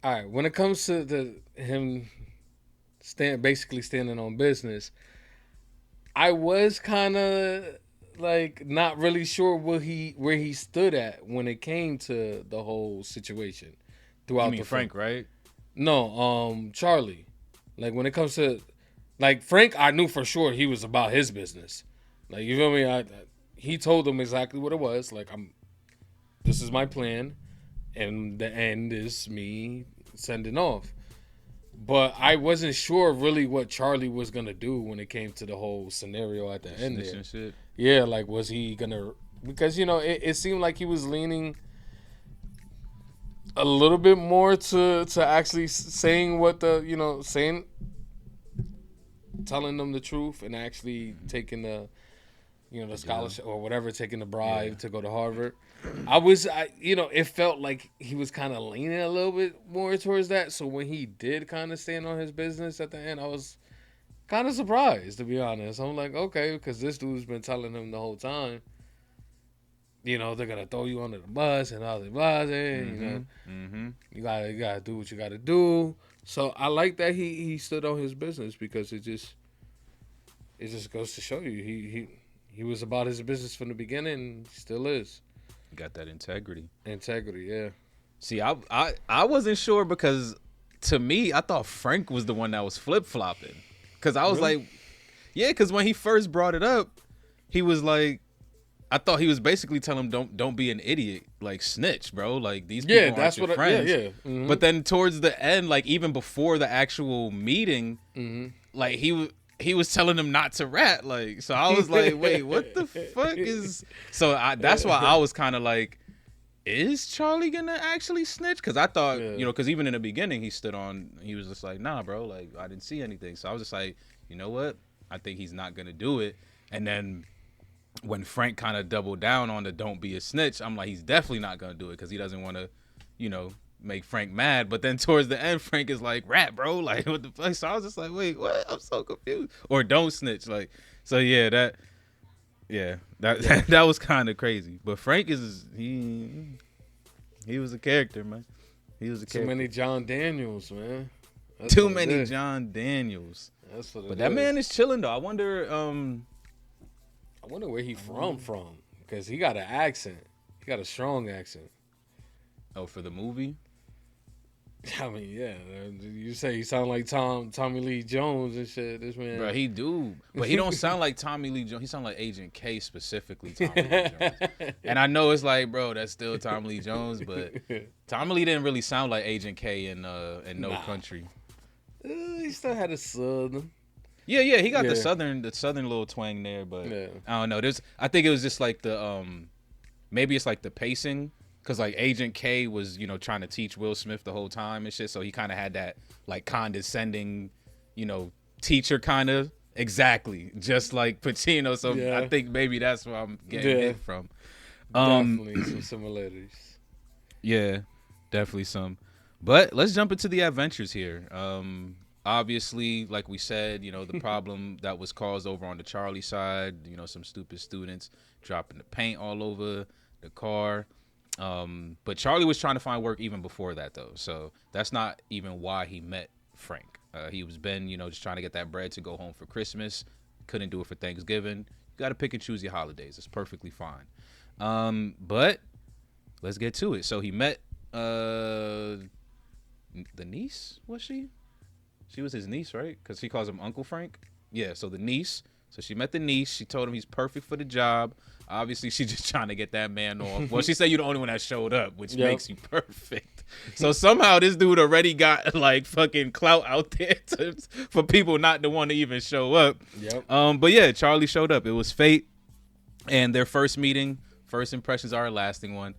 All right, when it comes to him basically standing on business, I was kind of not really sure where he stood at when it came to the whole situation throughout. You mean Frank, right? No, Charlie. When it comes to Frank, I knew for sure he was about his business. You feel me? He told them exactly what it was. This is my plan, and the end is me sending off. But I wasn't sure really what Charlie was gonna do when it came to the whole scenario at the end there. Shit. Yeah, was he gonna? Because it seemed like he was leaning a little bit more to actually saying what telling them the truth and actually taking the the scholarship or whatever, taking the bribe to go to Harvard. It felt like he was kind of leaning a little bit more towards that. So when he did kind of stand on his business at the end, I was kind of surprised, to be honest. I'm like, okay, because this dude's been telling him the whole time, they're gonna throw you under the bus and all the blah, you gotta do what you gotta do. So I like that he stood on his business because it just goes to show you he was about his business from the beginning and still is. Got that integrity. Integrity, yeah. See, I wasn't sure because to me, I thought Frank was the one that was flip-flopping. Because I was really? Because when he first brought it up, he was I thought he was basically telling him, don't be an idiot, snitch, bro. These people aren't your friends. Yeah. Mm-hmm. But then towards the end, even before the actual meeting, he was telling him not to rat, so I was like, wait, what the fuck is? So that's why I was kind of is Charlie gonna actually snitch? Because I thought, Yeah. you know, because even in the beginning, he was just like, nah, bro, like, I didn't see anything. So I was just like, you know what? I think he's not gonna do it. And then when Frank kind of doubled down on the don't be a snitch, I'm like, he's definitely not gonna do it because he doesn't want to, you know, make Frank mad. But then towards the end, Frank is like, rap, bro, like, what the fuck? So I was just like, wait, what? I'm so confused. Or don't snitch, like, so yeah, that that was kind of crazy. But Frank is he was a character, man. He was a Too character. many John Daniels, man. That's Too what it many is. John Daniels. That's what it But that is. man is chilling though. I wonder where he from, because he got an accent. He got a strong accent. Oh, for the movie? I mean, yeah. You say he sound like Tommy Lee Jones and shit. This man, Bro, he do, but he don't sound like Tommy Lee Jones. He sound like Agent K specifically. Tommy Lee Jones. And I know it's like, bro, that's still Tommy Lee Jones, but Tommy Lee didn't really sound like Agent K in No Country. He still had a southern. Yeah, he got the southern little twang there, but I don't know. I think it was just like the maybe it's like the pacing. Cause like Agent K was, you know, trying to teach Will Smith the whole time and shit, so he kind of had that like condescending, you know, teacher kind of exactly, just like Pacino. So I think maybe that's where I'm getting it from. Definitely some similarities. Yeah, definitely some. But let's jump into the adventures here. Obviously, like we said, you know, the problem that was caused over on the Charlie side, you know, some stupid students dropping the paint all over the car. But Charlie was trying to find work even before that, though. So that's not even why he met Frank. He was you know, just trying to get that bread to go home for Christmas. Couldn't do it for Thanksgiving. You got to pick and choose your holidays. It's perfectly fine. But let's get to it. So he met the niece, was she? She was his niece, right? Because he calls him Uncle Frank. Yeah, so the niece. So she met the niece. She told him he's perfect for the job. Obviously, she's just trying to get that man off. Well, she said you're the only one that showed up, which makes you perfect. So somehow this dude already got like fucking clout out there for people not to want to even show up. Yep. But yeah, Charlie showed up. It was fate. And their first meeting, first impressions are a lasting one,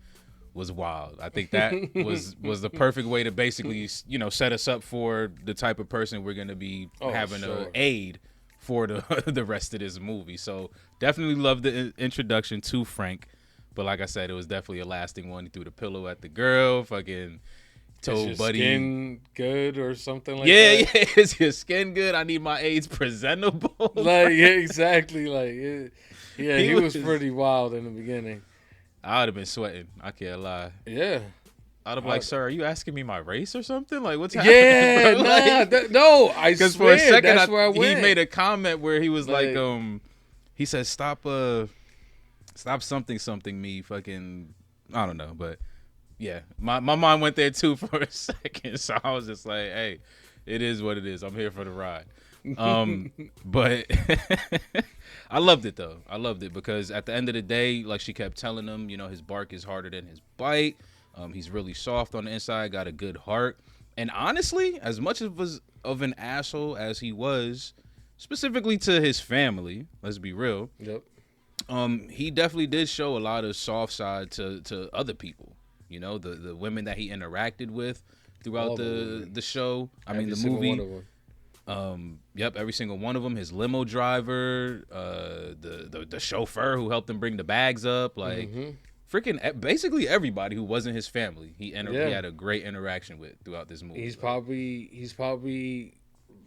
was wild. I think that was the perfect way to basically, you know, set us up for the type of person we're going to be having to aid for the rest of this movie. So definitely love the introduction to Frank. But like I said, it was definitely a lasting one. He threw the pillow at the girl, fucking told Is your Buddy. skin good or something like that? that? Yeah, is your skin good? I need my AIDS presentable. Like, yeah, exactly. Like, he was pretty wild in the beginning. I would have been sweating. I can't lie. Yeah. I'd have like, sir, are you asking me my race or something? Like, what's happening? Yeah, bro? like, no, I swear, for a second, that's where I went. He made a comment where he was like he said, stop something me, fucking, I don't know, but yeah, my mind went there too for a second, so I was just like, hey, it is what it is. I'm here for the ride. But I loved it though. I loved it because at the end of the day, like she kept telling him, you know, his bark is harder than his bite. He's really soft on the inside, got a good heart. And honestly, as much of an asshole as he was, specifically to his family, let's be real. Yep. He definitely did show a lot of soft side to other people. You know, the women that he interacted with throughout the show. I mean, the movie. One of them. Yep, every single one of them. His limo driver, the chauffeur who helped him bring the bags up, like freaking basically everybody who wasn't his family. He had a great interaction with throughout this movie. He's probably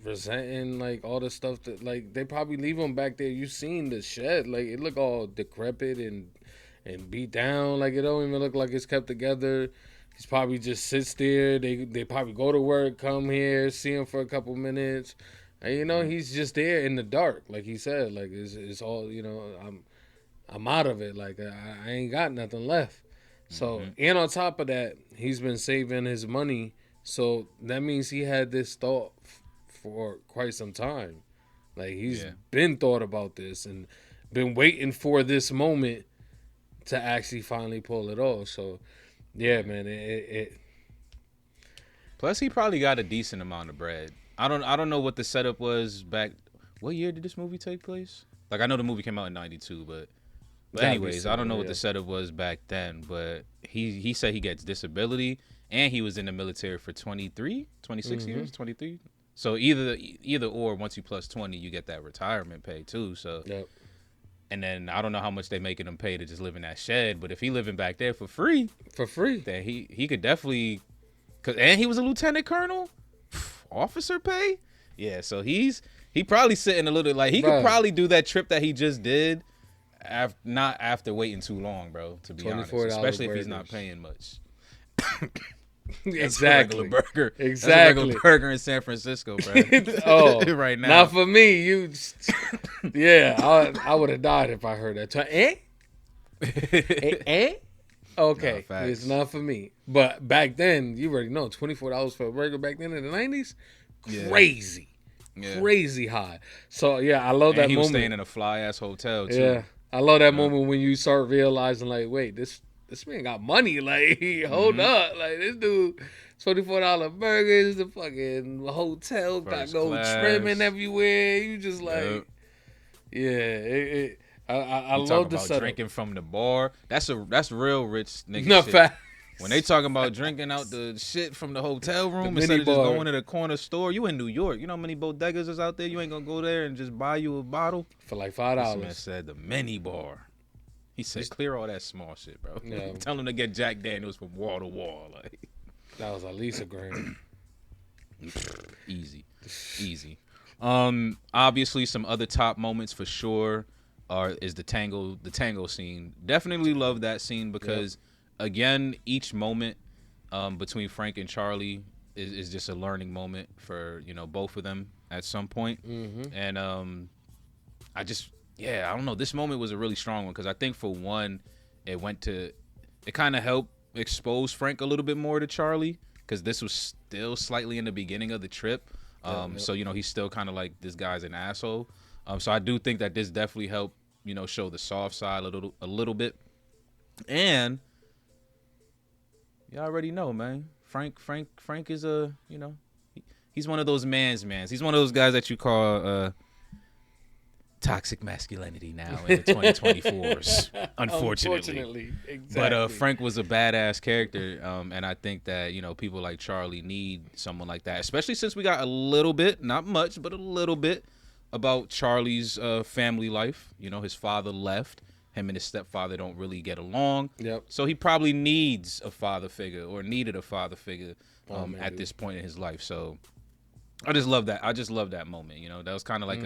resenting like all the stuff that like they probably leave him back there. You seen the shed, like it look all decrepit and beat down, like it don't even look like it's kept together. He's probably just sits there. They probably go to work, come here, see him for a couple minutes, and you know he's just there in the dark, like he said. Like it's all, you know, I'm out of it. Like I ain't got nothing left. So and on top of that, he's been saving his money. So that means he had this thought for quite some time. Like he's been thought about this and been waiting for this moment to actually finally pull it off. So. Yeah, man. Plus, he probably got a decent amount of bread. I don't know what the setup was back. What year did this movie take place? Like, I know the movie came out in '92, but But anyways, I don't know what the setup was back then, but he said he gets disability, and he was in the military for 26 years, 23. So either or, once you plus 20, you get that retirement pay too. So, and then I don't know how much they making him pay to just live in that shed, but if he living back there for free, then he could definitely, and he was a lieutenant colonel, officer pay. Yeah, so he probably sitting a little like he could probably do that trip that he just did, not after waiting too long, bro. To be honest, especially if he's not paying much. Exactly. That's a regular burger. Exactly. That's a regular burger in San Francisco, bro. Right now. Not for me. I would have died if I heard that. Okay, No, it's not for me. But back then, you already know, $24 for a burger back then in the 90s, crazy. Yeah. Crazy high. So, yeah, I love that moment. He was staying in a fly-ass hotel, too. Yeah, I love that moment when you start realizing, like, wait, this man got money. Like, hold up. Like, this dude, $24 burgers, the fucking hotel got gold trimming everywhere. You just like, I love the setup. Drinking from the bar. That's real rich nigga shit. Fact. When they talking about drinking out the shit from the hotel room instead of just going to the corner store, you in New York. You know how many bodegas is out there? You ain't gonna go there and just buy you a bottle for like $5. This man said the mini bar. He said, clear all that small shit, bro. Yeah. Tell him to get Jack Daniels from wall to wall. Like that was at least $1,000. Easy. Obviously, some other top moments for sure is the tango scene. Definitely love that scene because, again, each moment between Frank and Charlie is just a learning moment for both of them at some point. And I don't know. This moment was a really strong one because I think for one, it kind of helped expose Frank a little bit more to Charlie because this was still slightly in the beginning of the trip. So he's still kind of like, this guy's an asshole. So I do think that this definitely helped show the soft side a little bit. And you already know, man. Frank is he's one of those mans. He's one of those guys that you call toxic masculinity now in the 2024s, unfortunately. Exactly. But Frank was a badass character, and I think that people like Charlie need someone like that, especially since we got a little bit, not much, but a little bit about Charlie's family life. His father left. Him and his stepfather don't really get along. So he probably needs a father figure or needed a father figure at this point in his life. So I just love that. I just love that moment. That was kind of like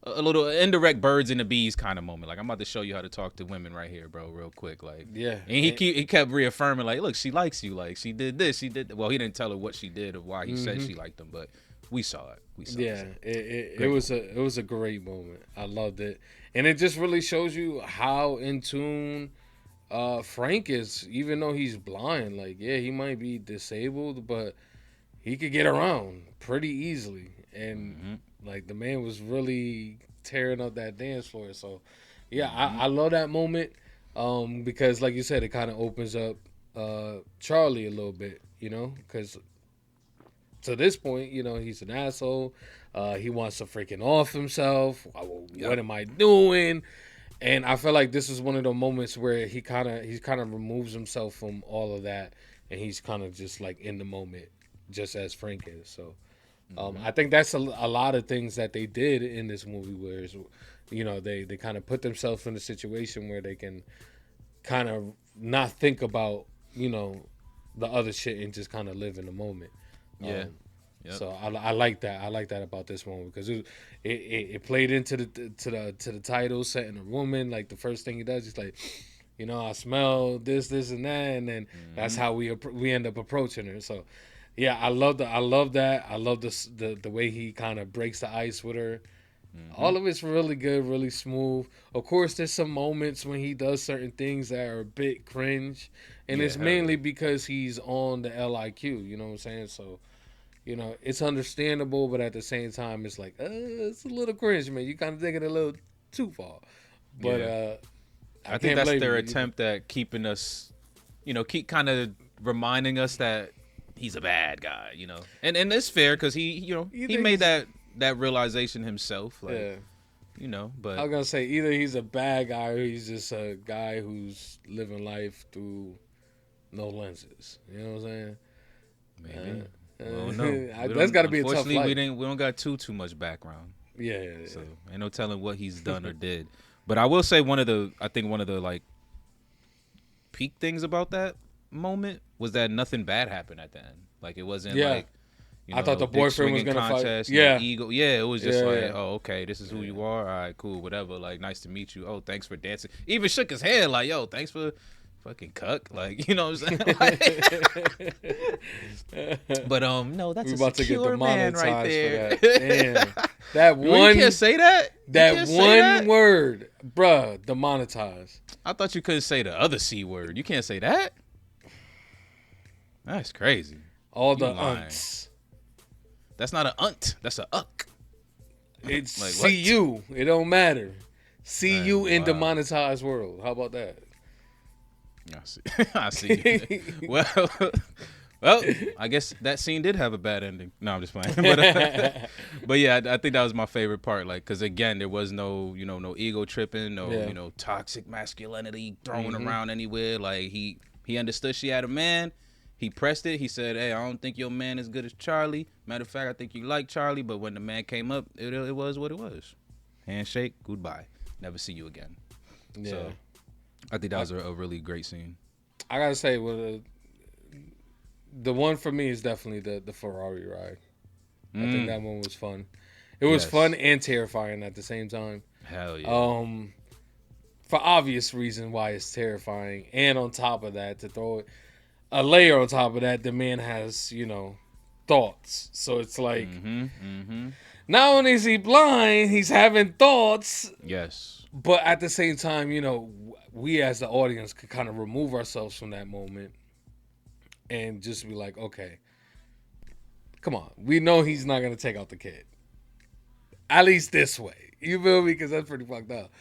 a little indirect birds and the bees kind of moment. Like, I'm about to show you how to talk to women right here, bro, real quick. Like, and he kept reaffirming, like, look, she likes you. Like, she did this, she did. Well, he didn't tell her what she did or why he said she liked him, but we saw it. It was a great moment. I loved it, and it just really shows you how in tune Frank is. Even though he's blind, like, he might be disabled, but he could get around pretty easily, and like the man was really tearing up that dance floor. So I love that moment because, like you said, it kind of opens up Charlie a little bit, because to this point, he's an asshole. He wants to freaking off himself. What am I doing? And I feel like this is one of the moments where he kind of removes himself from all of that, and he's kind of just like in the moment, just as Frank is. So I think that's a lot of things that they did in this movie, where they kind of put themselves in a situation where they can kind of not think about the other shit and just kind of live in the moment. So I like that. I like that about this one because it played into the title, setting a woman. Like, the first thing he does, he's like, I smell this, and that, and then that's how we end up approaching her. So I love that. I love the way he kind of breaks the ice with her. All of it's really good, really smooth. Of course, there's some moments when he does certain things that are a bit cringe, and it's mainly because he's on the LIQ. You know what I'm saying? So, it's understandable, but at the same time, it's like, it's a little cringe, man. You kind of taking it a little too far. But I think that's their attempt at keeping us, keep kind of reminding us that he's a bad guy, and it's fair because he made that realization himself. Like, But I was gonna say either he's a bad guy or he's just a guy who's living life through no lenses. You know what I'm saying? Maybe. Well, no. That's got to be a tough life. We don't got too much background. Yeah. So ain't no telling what he's done or did. But I will say one of the like peak things about that moment was that nothing bad happened at the end. Like it wasn't like I thought the boyfriend was gonna fight. Yeah, ego. Yeah, it was just oh, okay, this is who you are. All right, cool, whatever. Like, nice to meet you. Oh, thanks for dancing. Even shook his head like, yo, thanks for fucking cuck. Like, you know what I'm saying? But no, that's about to get man right there. For that. Damn. That one. You can't say that. That one word, bruh, demonetized. I thought you couldn't say the other C word. You can't say that. That's crazy. All the unts. That's not an unt. That's a uck. It's like, see you. It don't matter. See you in demonetized world. How about that? I see. Well, I guess that scene did have a bad ending. No, I'm just playing. But yeah, I think that was my favorite part. Like, because again, there was no ego tripping, no toxic masculinity thrown around anywhere. Like he understood she had a man. He pressed it. He said, "Hey, I don't think your man is good as Charlie. Matter of fact, I think you like Charlie." But when the man came up, it was what it was. Handshake, goodbye. Never see you again. Yeah. So I think that was a really great scene. I gotta say, the one for me is definitely the Ferrari ride. I think that one was fun. It was fun and terrifying at the same time. Hell yeah. For obvious reason why it's terrifying, and on top of that, to throw a layer on top of that, the man has thoughts. So it's like, not only is he blind, he's having thoughts. Yes. But at the same time, we as the audience could kind of remove ourselves from that moment and just be like, okay, come on. We know he's not going to take out the kid. At least this way. You feel me? Because that's pretty fucked up.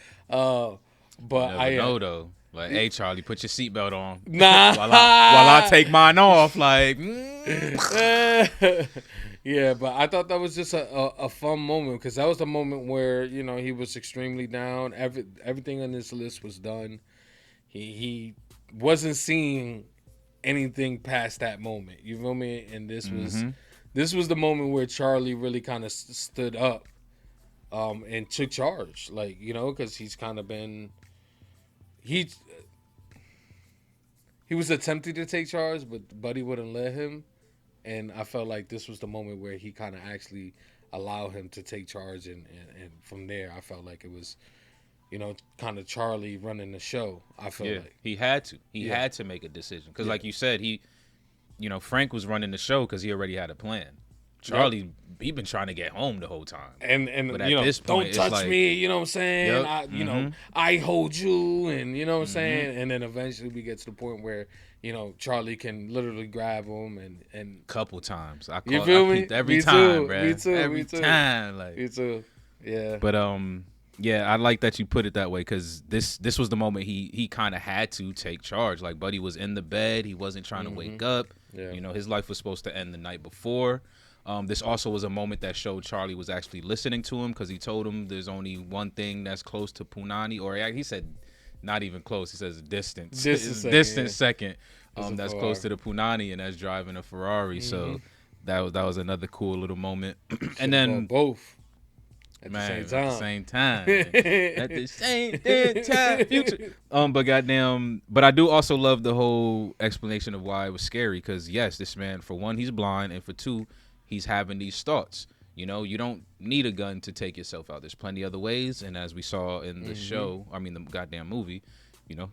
But I know, though. Like, hey, Charlie, put your seatbelt on. Nah. while I take mine off. Like, yeah, but I thought that was just a fun moment because that was the moment where, he was extremely down. Everything on this list was done. He wasn't seeing anything past that moment. You feel me? And this was the moment where Charlie really kind of stood up and took charge. Like, because he's kind of been... He was attempting to take charge, but Buddy wouldn't let him. And I felt like this was the moment where he kind of actually allowed him to take charge. And from there, I felt like it was, kind of Charlie running the show. I felt like. He had to. He had to make a decision. Because like you said, Frank was running the show because he already had a plan. Charlie, he been trying to get home the whole time. And but at this point, don't touch like, me, you know what I'm saying? Yep. I hold you, and you know what I'm saying? And then eventually we get to the point where, Charlie can literally grab him and couple times. You feel me? Every time, bro. Me too. Every time. Like, me too. Yeah. But yeah, I like that you put it that way because this was the moment he kind of had to take charge. Like, Buddy was in the bed. He wasn't trying to wake up. Yeah. His life was supposed to end the night before. This also was a moment that showed Charlie was actually listening to him because he told him there's only one thing that's close to Punani, or he said not even close. He says distance second. That's close to the Punani, and that's driving a Ferrari. So that was another cool little moment. And then both at the same time. At the same time, future. But I do also love the whole explanation of why it was scary. Because yes, this man, for one, he's blind, and for two, he's having these thoughts. You don't need a gun to take yourself out. There's plenty other ways. And as we saw in the show, the goddamn movie,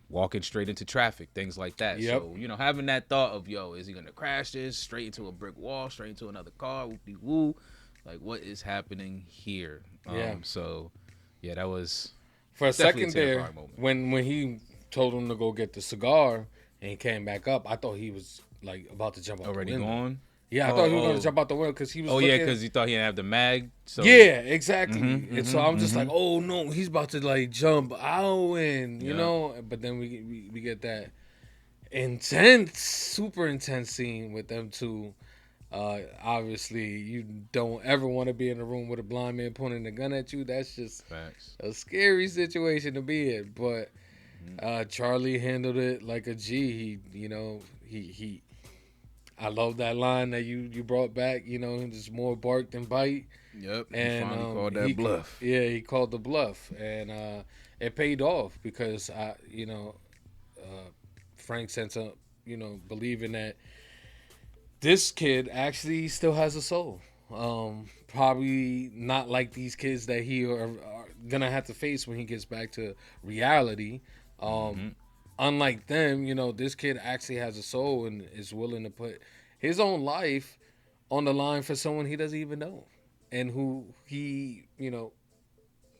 walking straight into traffic, things like that. Yep. So, having that thought of, is he going to crash this straight into a brick wall, straight into another car, whoop-de-woo. Like, what is happening here? So, yeah, that was for a second there when he told him to go get the cigar and he came back up. I thought he was like about to jump out already the window. Gone. Yeah, I thought he was going to jump out the window because he was. Oh yeah, because he thought he didn't have the mag. So yeah, exactly. And so I'm just like, oh no, he's about to like jump out and you know. But then we get that intense, super intense scene with them two. Obviously, you don't ever want to be in a room with a blind man pointing a gun at you. That's just Facts. a scary situation to be in. But Charlie handled it like a G. He. I love that line that you brought back. There's more bark than bite. Yep. He And finally called that bluff. Yeah, he called the bluff, and it paid off because Frank sent up, believing that this kid actually still has a soul. Probably not like these kids that he are gonna have to face when he gets back to reality. Unlike them, this kid actually has a soul and is willing to put his own life on the line for someone he doesn't even know, and who he,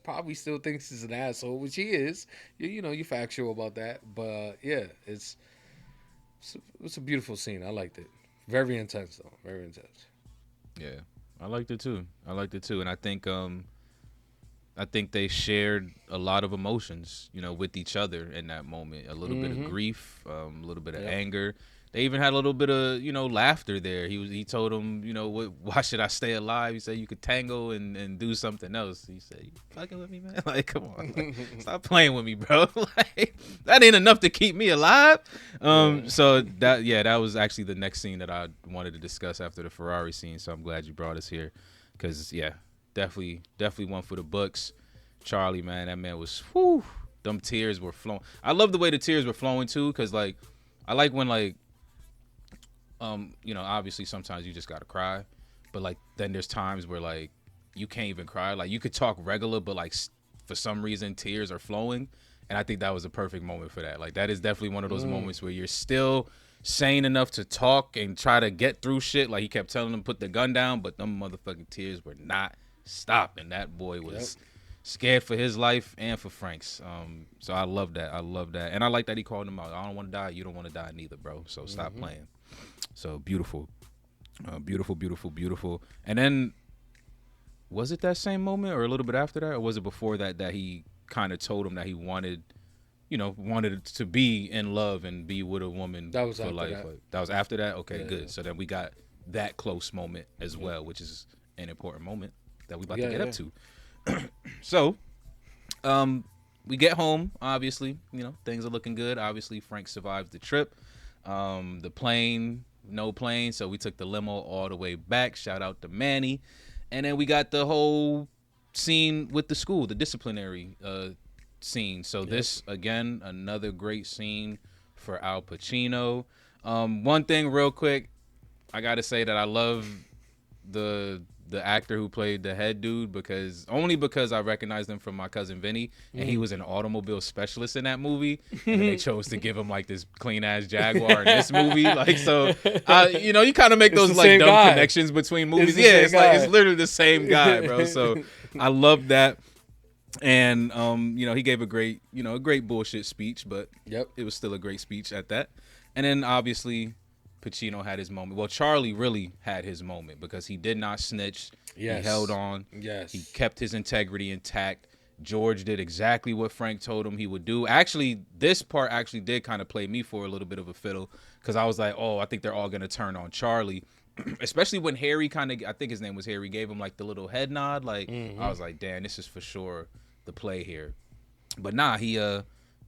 probably still thinks is an asshole, which he is. You factual about that, but yeah, it's a beautiful scene. I liked it. Very intense though. Very intense. Yeah, I liked it too. And I think they shared a lot of emotions, with each other in that moment. A little bit of grief, a little bit of anger. They even had a little bit of, laughter there. He told him, why should I stay alive? He said you could tango and do something else. He said, you fucking with me, man? Like, come on, stop playing with me, bro. Like, that ain't enough to keep me alive. So that was actually the next scene that I wanted to discuss after the Ferrari scene. So I'm glad you brought us here, because definitely one for the books. Charlie, man, that man was, whew, them tears were flowing. I love the way the tears were flowing too, because like I like when like obviously sometimes you just gotta cry, but like then there's times where like you can't even cry. Like you could talk regular, but like for some reason tears are flowing, and I think that was a perfect moment for that. Like that is definitely one of those moments where you're still sane enough to talk and try to get through shit. Like he kept telling him put the gun down, but them motherfucking tears were not stopping. That boy was scared for his life and for Frank's. So I love that. And I like that he called him out. I don't want to die. You don't want to die neither, bro. So stop playing. So beautiful. Beautiful. And then was it that same moment or a little bit after that, or was it before that he kind of told him that he wanted to be in love and be with a woman that was for after life? that. Like, that was after that? Okay, Yeah. good. So then we got that close moment as well, which is an important moment that we about to get up to. So, we get home, obviously, things are looking good. Obviously, Frank survives the trip. The plane, no plane, so we took the limo all the way back. Shout out to Manny. And then we got the whole scene with the school, the disciplinary scene. So this, again, another great scene for Al Pacino. One thing real quick, I got to say that I love the actor who played the head dude because I recognized him from My Cousin Vinny, and he was an automobile specialist in that movie, and then they chose to give him like this clean ass Jaguar in this movie. Like, so you kind of make those like dumb connections between movies. It's literally the same guy, bro. So I love that. And he gave a great bullshit speech, but it was still a great speech at that. And then obviously Pacino had his moment. Well, Charlie really had his moment because he did not snitch. Yes. He held on. Yes. He kept his integrity intact. George did exactly what Frank told him he would do. Actually, this part actually did kind of play me for a little bit of a fiddle because I was like, oh, I think they're all going to turn on Charlie. Especially when Harry I think his name was Harry, gave him like the little head nod. Like, I was like, damn, this is for sure the play here. But nah,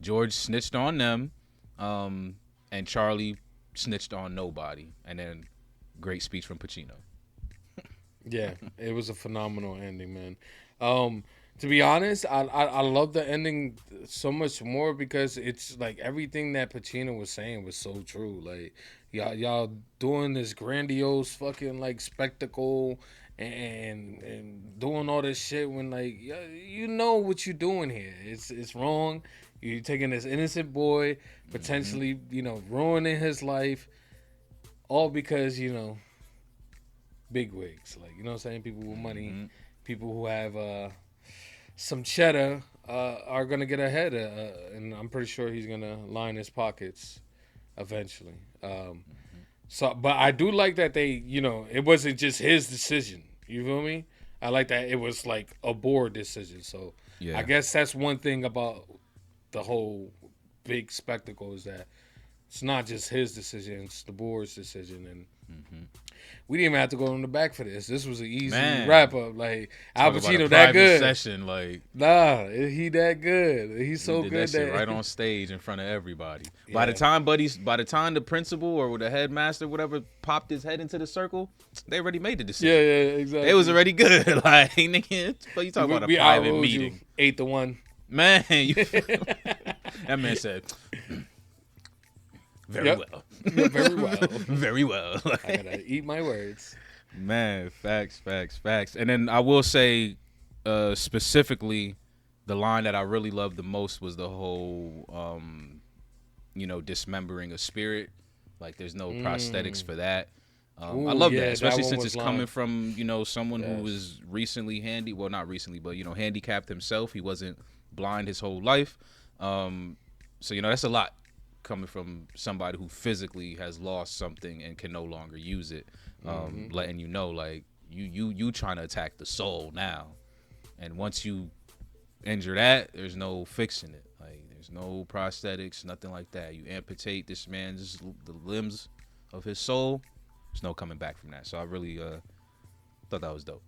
George snitched on them, and Charlie snitched on nobody. And then great speech from Pacino. Yeah, it was a phenomenal ending, man. To be honest, I love the ending so much more because it's like everything that Pacino was saying was so true. Like y'all doing this grandiose fucking like spectacle and doing all this shit when like you know what you're doing here. It's wrong. You're taking this innocent boy, potentially, ruining his life, all because, big wigs. Like, you know what I'm saying? People with money, people who have some cheddar are going to get ahead. And I'm pretty sure he's going to line his pockets eventually. But I do like that they, it wasn't just his decision. You feel me? I like that it was like a board decision. So I guess that's one thing about the whole big spectacle is that it's not just his decision, it's the board's decision. And we didn't even have to go in the back for this. This was an easy Man. wrap up. Like Al Talk about a Pacino that private good. session, like Nah, he that good. He's so did good that shit right on stage in front of everybody. By the Yeah. time the principal or the headmaster, whatever, popped his head into the circle, they already made the decision. Yeah, exactly. They was already good. Like, nigga, but you talking about a we private outruled meeting. You 8-1. Man, that man said, very well. Yeah, very well. Very well. I gotta eat my words. Man, facts. And then I will say, specifically, the line that I really loved the most was the whole, dismembering a spirit. Like, there's no prosthetics for that. I love that, especially since it's coming from, someone who was recently not recently, but, handicapped himself. He wasn't blind his whole life. So, that's a lot coming from somebody who physically has lost something and can no longer use it. Letting you know, like, you trying to attack the soul now. And once you injure that, there's no fixing it. Like, there's no prosthetics, nothing like that. You amputate this man's the limbs of his soul, there's no coming back from that. So I really thought that was dope.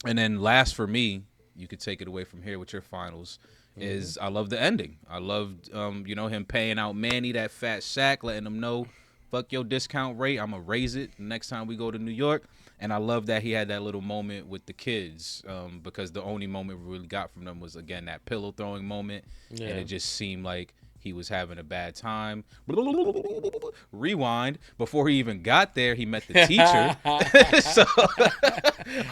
And then last for me, you could take it away from here with your finals, is I love the ending. I loved him paying out Manny that fat sack, letting him know, fuck your discount rate, I'm gonna raise it next time we go to New York. And I love that he had that little moment with the kids, because the only moment we really got from them was, again, that pillow throwing moment. Yeah. And it just seemed like he was having a bad time. Rewind. Before he even got there, he met the teacher. So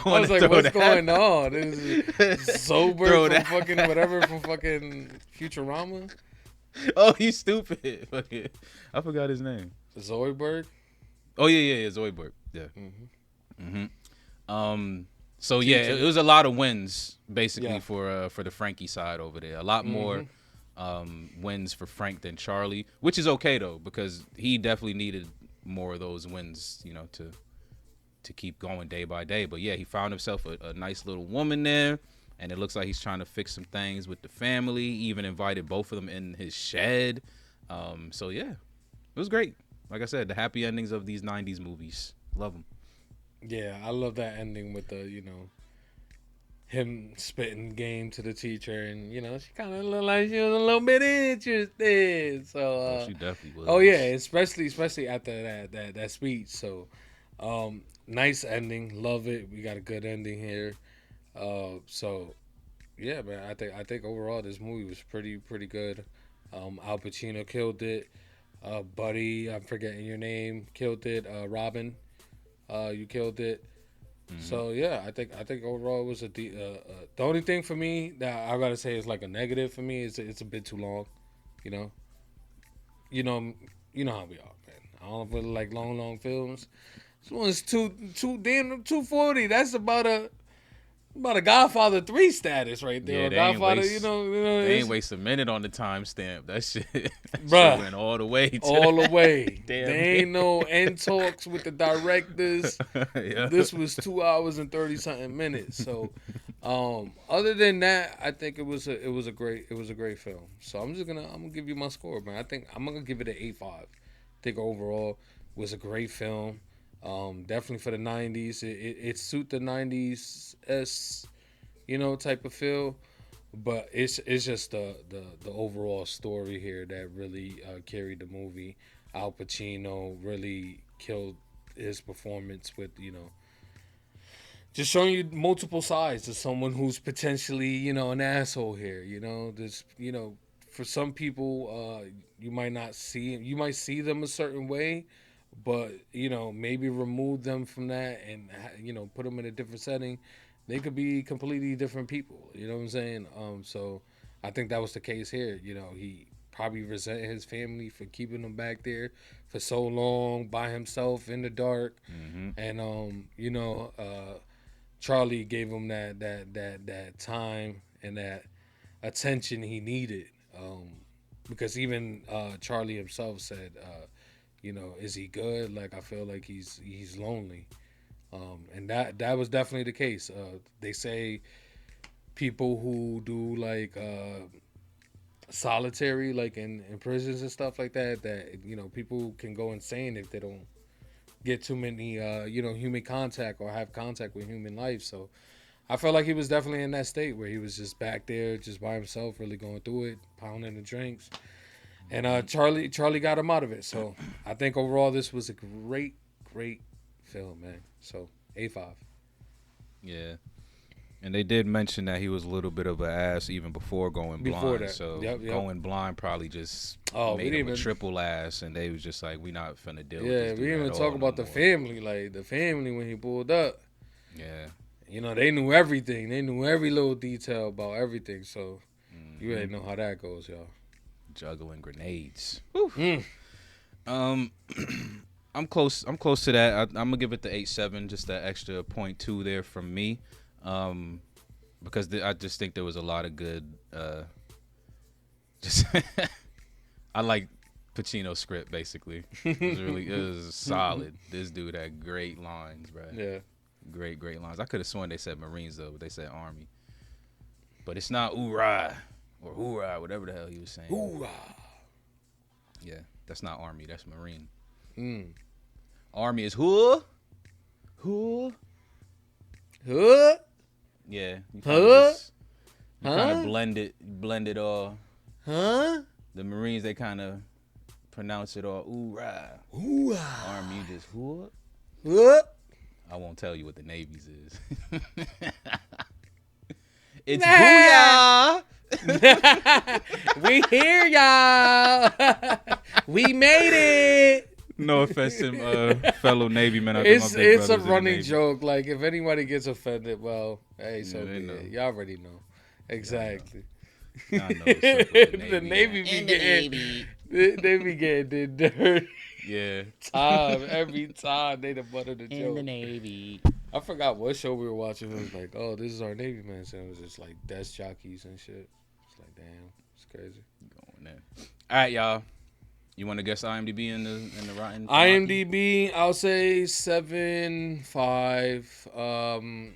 I was like, what's going on? This is Sober from fucking whatever from fucking Futurama. Oh, he's stupid. I forgot his name. Zoidberg? Oh, yeah, Zoidberg. Yeah. So yeah, it was a lot of wins basically for the Frankie side over there. A lot more wins for Frank than Charlie, which is okay though, because he definitely needed more of those wins, to keep going day by day. But yeah, he found himself a nice little woman there, and it looks like he's trying to fix some things with the family. He even invited both of them in his shed. So yeah, it was great. Like I said, the happy endings of these 90s movies. Love them. Yeah, I love that ending with the, him spitting game to the teacher, and she kind of looked like she was a little bit interested. So she definitely was. Oh yeah, especially after that speech. So nice ending, love it. We got a good ending here. So yeah, man, I think overall this movie was pretty good. Al Pacino killed it. Buddy, I'm forgetting your name, killed it. Robin, you killed it. So yeah, I think overall it was the only thing for me that I gotta say is like a negative for me is it's a bit too long, you know how we are, man. I don't really like long films. This one's too damn 240. That's about a Godfather 3 status right there. Yeah, Godfather, they ain't waste a minute on the timestamp. That shit, bruh, shit went all the way. All the way. Damn, they ain't no end talks with the directors. Yeah. This was 2 hours and 30 something minutes. So, other than that, I think it was a great film. So I'm gonna give you my score, man. I think I'm gonna give it an 8.5. I think overall it was a great film. Definitely for the 90s. It suit the 90s type of feel, but it's just the overall story here that really carried the movie. Al Pacino really killed his performance with just showing you multiple sides of someone who's potentially an asshole here. There's for some people you might see them a certain way, but maybe remove them from that and put them in a different setting, they could be completely different people. You know what I'm saying? So I think that was the case here. He probably resented his family for keeping him back there for so long by himself in the dark. And Charlie gave him that time and that attention he needed, because even Charlie himself said, is he good? Like, I feel like he's lonely. And that was definitely the case. They say people who do like solitary, like in prisons and stuff like that, people can go insane if they don't get too many, human contact or have contact with human life. So I felt like he was definitely in that state where he was just back there, just by himself, really going through it, pounding the drinks. And Charlie got him out of it. So I think overall this was a great film, man. So A5. Yeah. And they did mention that he was a little bit of an ass even before going blind. Before that. So Yep. going blind probably just we made him didn't a even triple ass, and they was just like, we not finna deal with Yeah, this we dude didn't even at talk all about no the more. family. Like the family when he pulled up. Yeah. They knew everything. They knew every little detail about everything. So you already know how that goes, y'all. Juggling grenades. Mm. I'm close to that. I'm gonna give it the 8.7, just that extra 0.2 there from me, because I just think there was a lot of good. Just I like Pacino's script basically. It was solid. This dude had great lines, bro. Yeah, great lines. I could have sworn they said Marines though, but they said Army. But it's not oorah or hoorah, whatever the hell he was saying. Hoorah. Yeah, that's not Army. That's Marine. Mm. Army is who? Yeah. You kind of blend it all. Huh? The Marines, they kind of pronounce it all oorah. Hoorah. Army, you just who? I won't tell you what the Navy's is. It's booyah! We here, y'all. We made it. No offense to fellow Navy men. It's a running joke. Like if anybody gets offended, well, hey, so be it. Y'all already know. Exactly. I know what's up with the Navy be getting. They be getting dirty. Yeah. Every time they the butt of the joke. In the Navy. I forgot what show we were watching. It was like, oh, this is our Navy man. So it was just like desk jockeys and shit. It's like, damn, it's crazy. Going there. All right, y'all. You want to guess IMDb in the Rotten? IMDb, I'll say 7.5.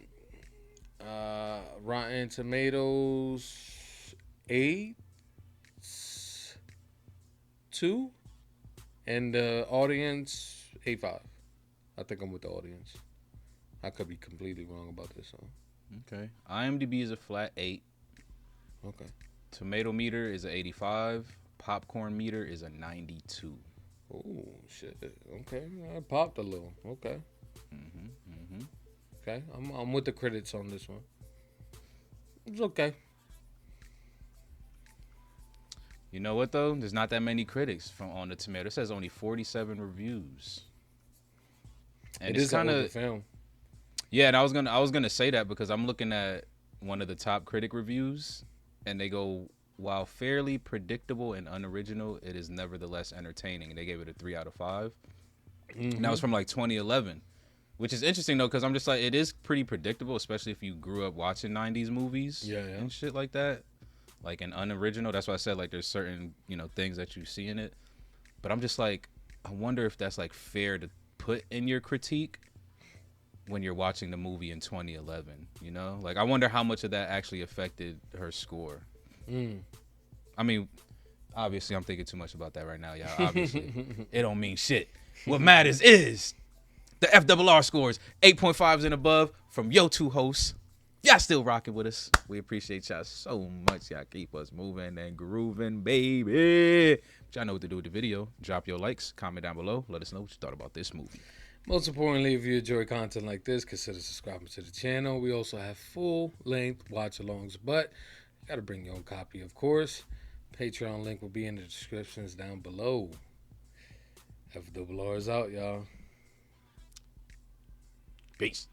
Rotten Tomatoes 8.2. And the audience 8.5. I think I'm with the audience. I could be completely wrong about this one. Okay. IMDb is a flat 8. Okay. Tomato meter is a 85. Popcorn meter is a 92. Oh shit. Okay, I popped a little. Okay. Okay, I'm with the critics on this one. It's okay. You know what though? There's not that many critics on the tomato. It says only 47 reviews. And It is kind of film. Yeah, and I was gonna say that because I'm looking at one of the top critic reviews, and they go, while fairly predictable and unoriginal, it is nevertheless entertaining. And they gave it a 3 out of 5. And that was from like 2011, which is interesting though, because I'm just like, it is pretty predictable, especially if you grew up watching 90s movies and shit like that. Like an unoriginal. That's why I said like there's certain, things that you see in it. But I'm just like, I wonder if that's like fair to put in your critique when you're watching the movie in 2011, Like I wonder how much of that actually affected her score. I mean, obviously I'm thinking too much about that right now, y'all. Obviously. It don't mean shit. What matters is the FRR scores 8.5s and above from your two hosts. Y'all still rocking with us. We appreciate y'all so much. Y'all keep us moving and grooving, baby. But y'all know what to do with the video. Drop your likes, comment down below. Let us know what you thought about this movie. Most importantly, if you enjoy content like this, consider subscribing to the channel. We also have full-length watch-alongs, but you got to bring your own copy, of course. Patreon link will be in the descriptions down below. FRR is out, y'all. Peace.